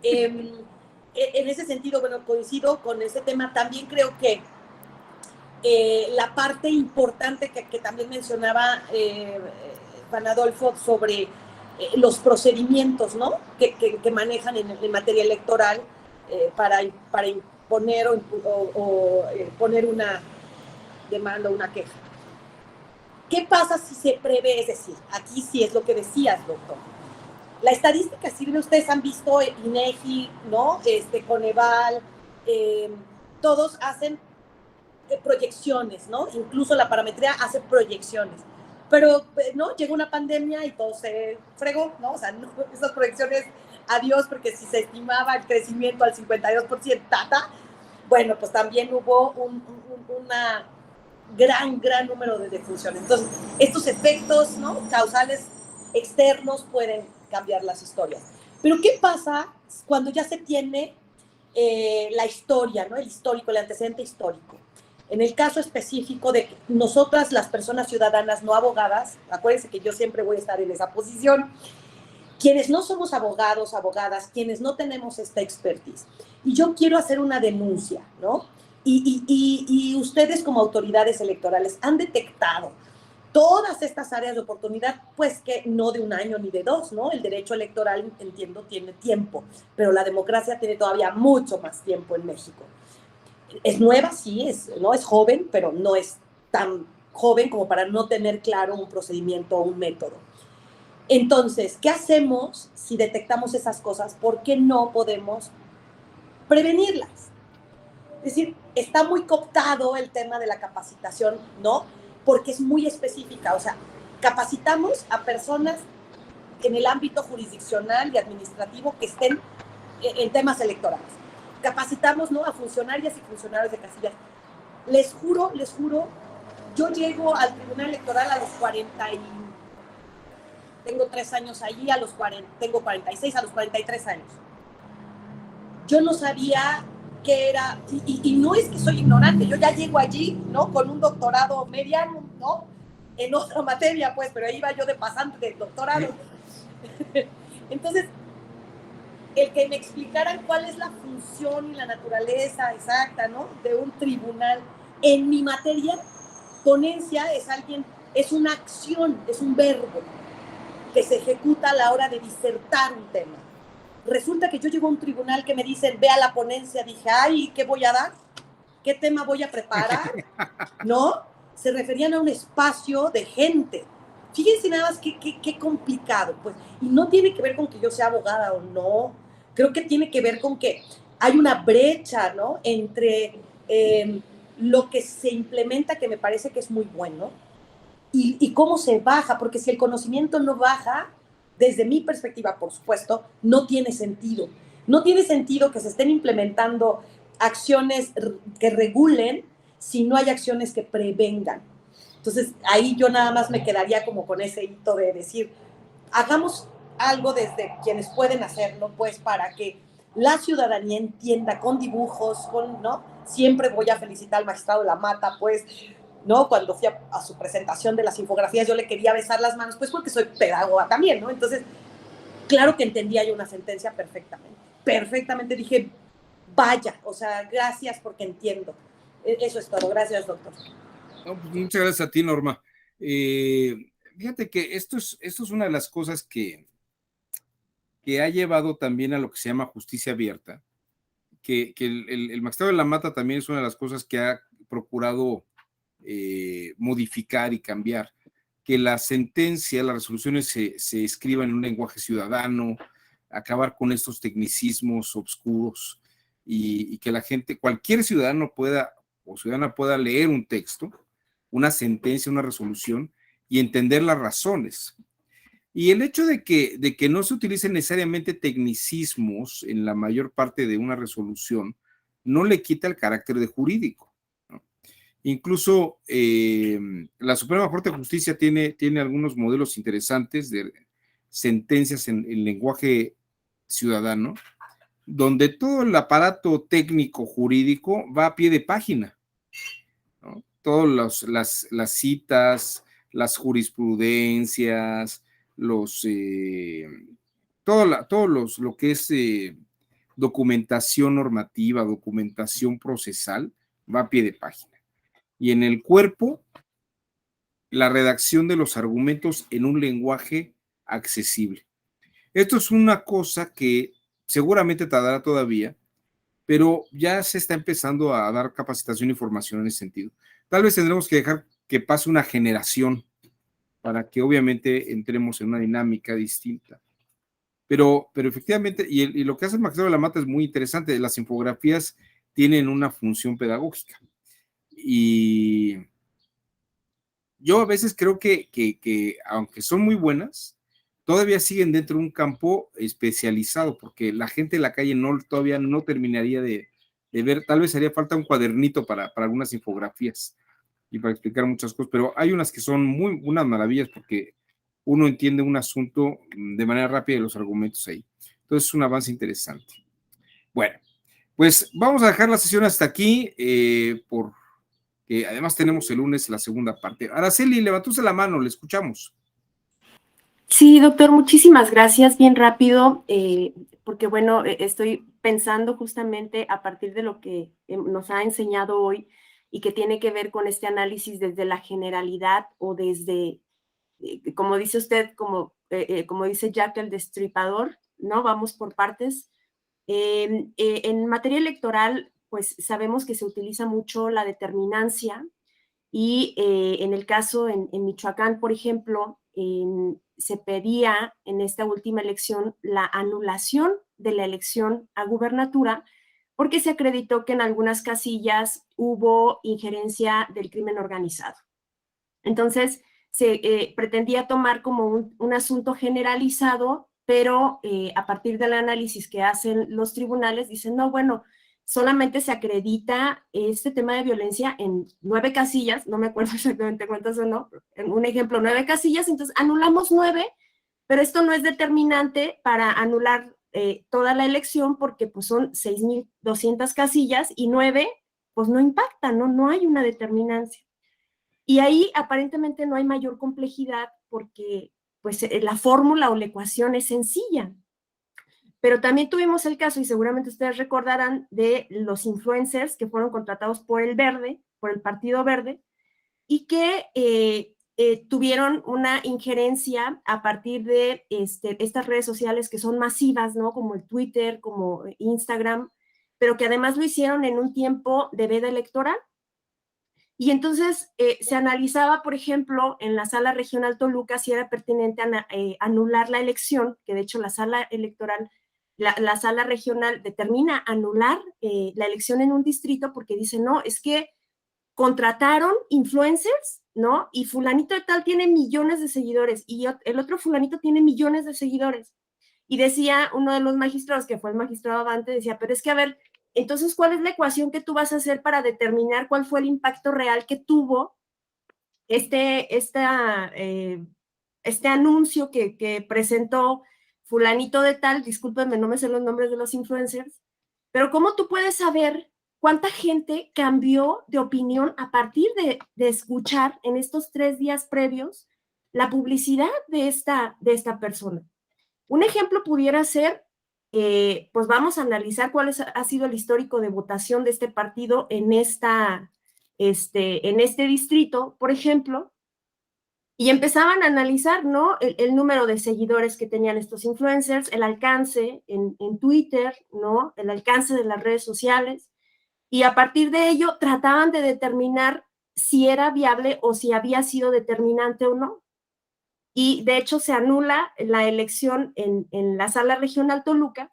En ese sentido, bueno, coincido con ese tema. También creo que la parte importante que también mencionaba Juan Adolfo sobre los procedimientos, ¿no? que manejan en materia electoral para imponer o poner una demanda o una queja. ¿Qué pasa si se prevé? Es decir, aquí sí es lo que decías, doctor. La estadística sirve, ustedes han visto INEGI, ¿no? Coneval, todos hacen proyecciones, ¿no? Incluso la parametría hace proyecciones. Pero, ¿no? Llegó una pandemia y todo se fregó, ¿no? O sea, no, esas proyecciones, adiós, porque si se estimaba el crecimiento al 52%, bueno, pues también hubo una gran número de defunciones. Entonces, estos efectos, ¿no? Causales externos pueden cambiar las historias. Pero, ¿qué pasa cuando ya se tiene la historia, ¿no? El histórico, el antecedente histórico? En el caso específico de nosotras, las personas ciudadanas no abogadas, acuérdense que yo siempre voy a estar en esa posición, quienes no somos abogados, abogadas, quienes no tenemos esta expertise. Y yo quiero hacer una denuncia, ¿no? Y ustedes como autoridades electorales han detectado todas estas áreas de oportunidad, pues que no de un año ni de dos, ¿no? El derecho electoral, entiendo, tiene tiempo, pero la democracia tiene todavía mucho más tiempo en México. Es nueva, sí, no es joven, pero no es tan joven como para no tener claro un procedimiento o un método. Entonces, ¿qué hacemos si detectamos esas cosas? ¿Por qué no podemos prevenirlas? Es decir, está muy cooptado el tema de la capacitación, ¿no? Porque es muy específica. O sea, capacitamos a personas en el ámbito jurisdiccional y administrativo que estén en temas electorales. Capacitamos, ¿no? A funcionarias y funcionarios de casillas. Les juro, yo llego al Tribunal Electoral a los 40 y... Tengo 3 años allí, tengo 46, a los 43 años. Yo no sabía qué era, y no es que soy ignorante, yo ya llego allí, ¿no? Con un doctorado mediano, ¿no? En otra materia, pues, pero ahí iba yo de pasante de doctorado. Entonces, el que me explicaran cuál es la función y la naturaleza exacta, ¿no? De un tribunal en mi materia, ponencia es una acción, es un verbo que se ejecuta a la hora de disertar un tema. Resulta que yo llego a un tribunal que me dicen, ve a la ponencia, dije, ay, ¿qué voy a dar? ¿Qué tema voy a preparar? ¿No? Se referían a un espacio de gente. Fíjense nada más qué complicado, pues. Y no tiene que ver con que yo sea abogada o no. Creo que tiene que ver con que hay una brecha, ¿no? Entre lo que se implementa, que me parece que es muy bueno, y cómo se baja, porque si el conocimiento no baja, desde mi perspectiva, por supuesto, no tiene sentido. No tiene sentido que se estén implementando acciones que regulen si no hay acciones que prevengan. Entonces, ahí yo nada más me quedaría como con ese hito de decir, hagamos algo desde quienes pueden hacerlo, pues, para que la ciudadanía entienda con dibujos, ¿no? Siempre voy a felicitar al magistrado Lamata, pues, ¿no? Cuando fui a su presentación de las infografías, yo le quería besar las manos, pues porque soy pedagoga también, ¿no? Entonces, claro que entendía yo una sentencia perfectamente dije, vaya, o sea, gracias porque entiendo. Eso es todo, gracias, doctor. No, pues muchas gracias a ti, Norma. Fíjate que esto es una de las cosas que ha llevado también a lo que se llama justicia abierta, que el magistrado de la Mata también es una de las cosas que ha procurado modificar y cambiar, que la sentencia, las resoluciones se escriban en un lenguaje ciudadano, acabar con estos tecnicismos obscuros y que la gente, cualquier ciudadano ciudadana pueda leer un texto, una sentencia, una resolución y entender las razones. Y el hecho de que no se utilicen necesariamente tecnicismos en la mayor parte de una resolución no le quita el carácter de jurídico. Incluso la Suprema Corte de Justicia tiene algunos modelos interesantes de sentencias en lenguaje ciudadano, donde todo el aparato técnico jurídico va a pie de página, ¿no? Todas las citas, las jurisprudencias, lo que es documentación normativa, documentación procesal, va a pie de página. y en el cuerpo, la redacción de los argumentos en un lenguaje accesible. Esto es una cosa que seguramente tardará todavía, pero ya se está empezando a dar capacitación y formación en ese sentido. Tal vez tendremos que dejar que pase una generación para que obviamente entremos en una dinámica distinta. Pero efectivamente, y lo que hace el magisterio de la Mata es muy interesante, las infografías tienen una función pedagógica. Y yo a veces creo que aunque son muy buenas, todavía siguen dentro de un campo especializado, porque la gente de la calle todavía no terminaría de ver, tal vez haría falta un cuadernito para algunas infografías y para explicar muchas cosas, pero hay unas que son unas maravillas porque uno entiende un asunto de manera rápida y los argumentos ahí. Entonces es un avance interesante. Bueno, pues vamos a dejar la sesión hasta aquí, porque además tenemos el lunes la segunda parte. Araceli, levantóse la mano, le escuchamos. Sí, doctor, muchísimas gracias. Bien rápido, porque bueno, estoy pensando justamente a partir de lo que nos ha enseñado hoy y que tiene que ver con este análisis desde la generalidad o desde, como dice usted, como dice Jack el Destripador, ¿no? Vamos por partes. En materia electoral, pues sabemos que se utiliza mucho la determinancia y en el caso en Michoacán, por ejemplo, se pedía en esta última elección la anulación de la elección a gubernatura porque se acreditó que en algunas casillas hubo injerencia del crimen organizado. Entonces, se pretendía tomar como un asunto generalizado, pero a partir del análisis que hacen los tribunales, dicen, no, bueno, solamente se acredita este tema de violencia en 9 casillas, no me acuerdo exactamente cuántas son, ¿no? En un ejemplo, 9 casillas, entonces anulamos 9, pero esto no es determinante para anular toda la elección porque pues son 6,200 casillas y 9 pues no impacta, ¿no? No hay una determinancia. Y ahí aparentemente no hay mayor complejidad porque pues la fórmula o la ecuación es sencilla. Pero también tuvimos el caso, y seguramente ustedes recordarán, de los influencers que fueron contratados por el Verde, por el Partido Verde, y que tuvieron una injerencia a partir de estas redes sociales que son masivas, ¿no? Como el Twitter, como Instagram, pero que además lo hicieron en un tiempo de veda electoral. Y entonces se analizaba, por ejemplo, en la sala regional Toluca si era pertinente anular la elección, que de hecho la sala electoral, la sala regional determina anular la elección en un distrito porque dice, no, es que contrataron influencers, ¿no? Y fulanito de tal tiene millones de seguidores y el otro fulanito tiene millones de seguidores. Y decía uno de los magistrados, que fue el magistrado Avante, decía, pero es que a ver, entonces, ¿cuál es la ecuación que tú vas a hacer para determinar cuál fue el impacto real que tuvo este anuncio que presentó fulanito de tal? Discúlpenme, no me sé los nombres de los influencers, pero ¿cómo tú puedes saber cuánta gente cambió de opinión a partir de escuchar en estos 3 días previos la publicidad de esta persona? Un ejemplo pudiera ser, pues vamos a analizar cuál ha sido el histórico de votación de este partido en este distrito, por ejemplo, y empezaban a analizar, ¿no? El número de seguidores que tenían estos influencers, el alcance en Twitter, ¿no? El alcance de las redes sociales, y a partir de ello trataban de determinar si era viable o si había sido determinante o no. Y de hecho se anula la elección en la sala regional Toluca,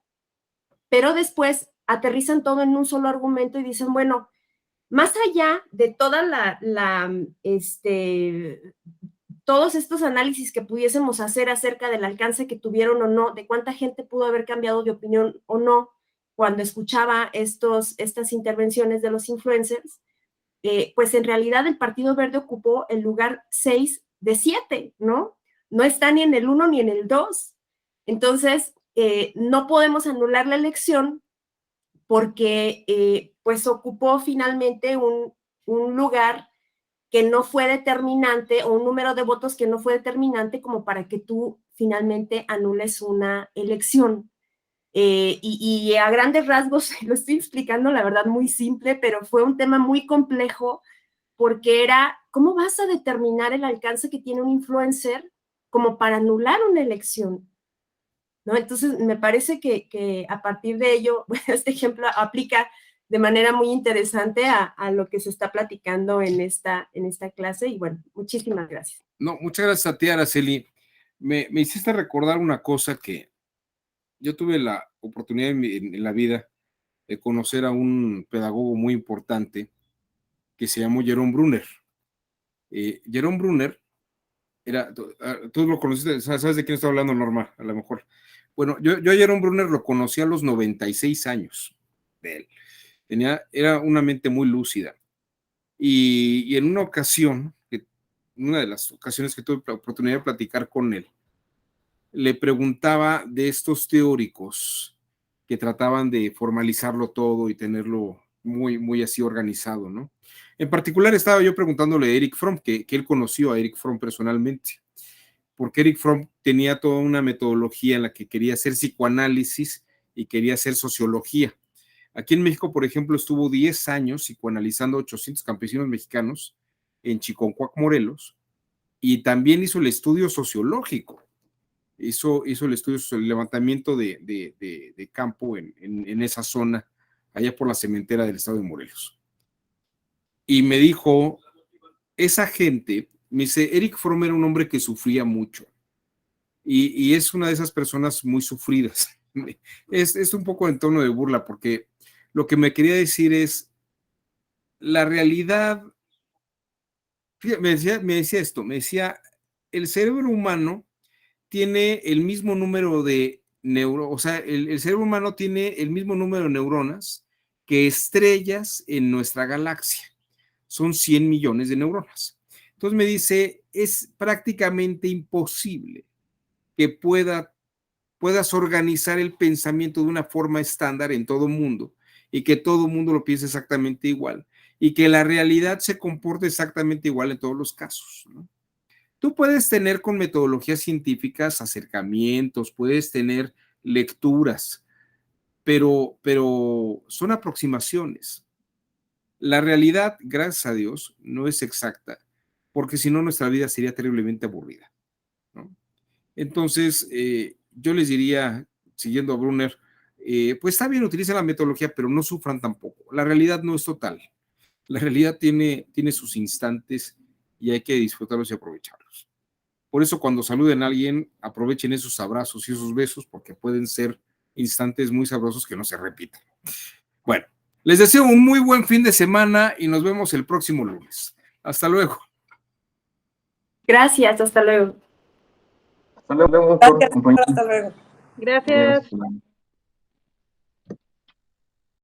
pero después aterrizan todo en un solo argumento y dicen, bueno, más allá de toda todos estos análisis que pudiésemos hacer acerca del alcance que tuvieron o no, de cuánta gente pudo haber cambiado de opinión o no cuando escuchaba estas intervenciones de los influencers, pues en realidad el Partido Verde ocupó el lugar 6 de 7, ¿no? No está ni en el 1 ni en el 2. Entonces, no podemos anular la elección porque pues ocupó finalmente un lugar que no fue determinante o un número de votos que no fue determinante como para que tú finalmente anules una elección. Y a grandes rasgos lo estoy explicando, la verdad, muy simple, pero fue un tema muy complejo porque era, ¿cómo vas a determinar el alcance que tiene un influencer como para anular una elección? ¿No? Entonces, me parece que a partir de ello, bueno, este ejemplo aplica de manera muy interesante a lo que se está platicando en esta clase, y bueno, muchísimas gracias. No, muchas gracias a ti, Araceli. Me hiciste recordar una cosa que yo tuve la oportunidad en la vida de conocer a un pedagogo muy importante que se llamó Jerome Brunner. Jerome Brunner tú lo conociste, ¿sabes de quién estoy hablando, Norma? A lo mejor. Bueno, yo a Jerome Brunner lo conocí a los 96 años de él. Era una mente muy lúcida. Y en una ocasión, una de las ocasiones que tuve la oportunidad de platicar con él, le preguntaba de estos teóricos que trataban de formalizarlo todo y tenerlo muy, muy así organizado, ¿no? En particular estaba yo preguntándole a Erich Fromm, que él conoció a Erich Fromm personalmente, porque Erich Fromm tenía toda una metodología en la que quería hacer psicoanálisis y quería hacer sociología. Aquí en México, por ejemplo, estuvo 10 años psicoanalizando 800 campesinos mexicanos en Chiconcuac, Morelos, y también hizo el estudio sociológico. Hizo el estudio, el levantamiento de campo en esa zona, allá por la cementera del estado de Morelos. Y me dijo, esa gente, me dice, Erich Fromm era un hombre que sufría mucho. Y es una de esas personas muy sufridas. Es un poco en tono de burla, porque lo que me quería decir es, la realidad, me decía esto, me decía, el cerebro humano tiene el mismo número de neuronas, o sea, el cerebro humano tiene el mismo número de neuronas que estrellas en nuestra galaxia. Son 100 millones de neuronas. Entonces me dice, es prácticamente imposible que puedas organizar el pensamiento de una forma estándar en todo mundo y que todo mundo lo piense exactamente igual y que la realidad se comporte exactamente igual en todos los casos, ¿no? Tú puedes tener con metodologías científicas acercamientos, puedes tener lecturas, pero son aproximaciones. La realidad, gracias a Dios, no es exacta, porque si no nuestra vida sería terriblemente aburrida, ¿no? Entonces, yo les diría, siguiendo a Brunner, pues está bien, utilicen la metodología, pero no sufran tampoco. La realidad no es total. La realidad tiene sus instantes y hay que disfrutarlos y aprovecharlos. Por eso cuando saluden a alguien, aprovechen esos abrazos y esos besos, porque pueden ser instantes muy sabrosos que no se repitan. Bueno, les deseo un muy buen fin de semana y nos vemos el próximo lunes. Hasta luego. Gracias, hasta luego. Hasta luego, Gracias, hasta luego. Gracias. Gracias.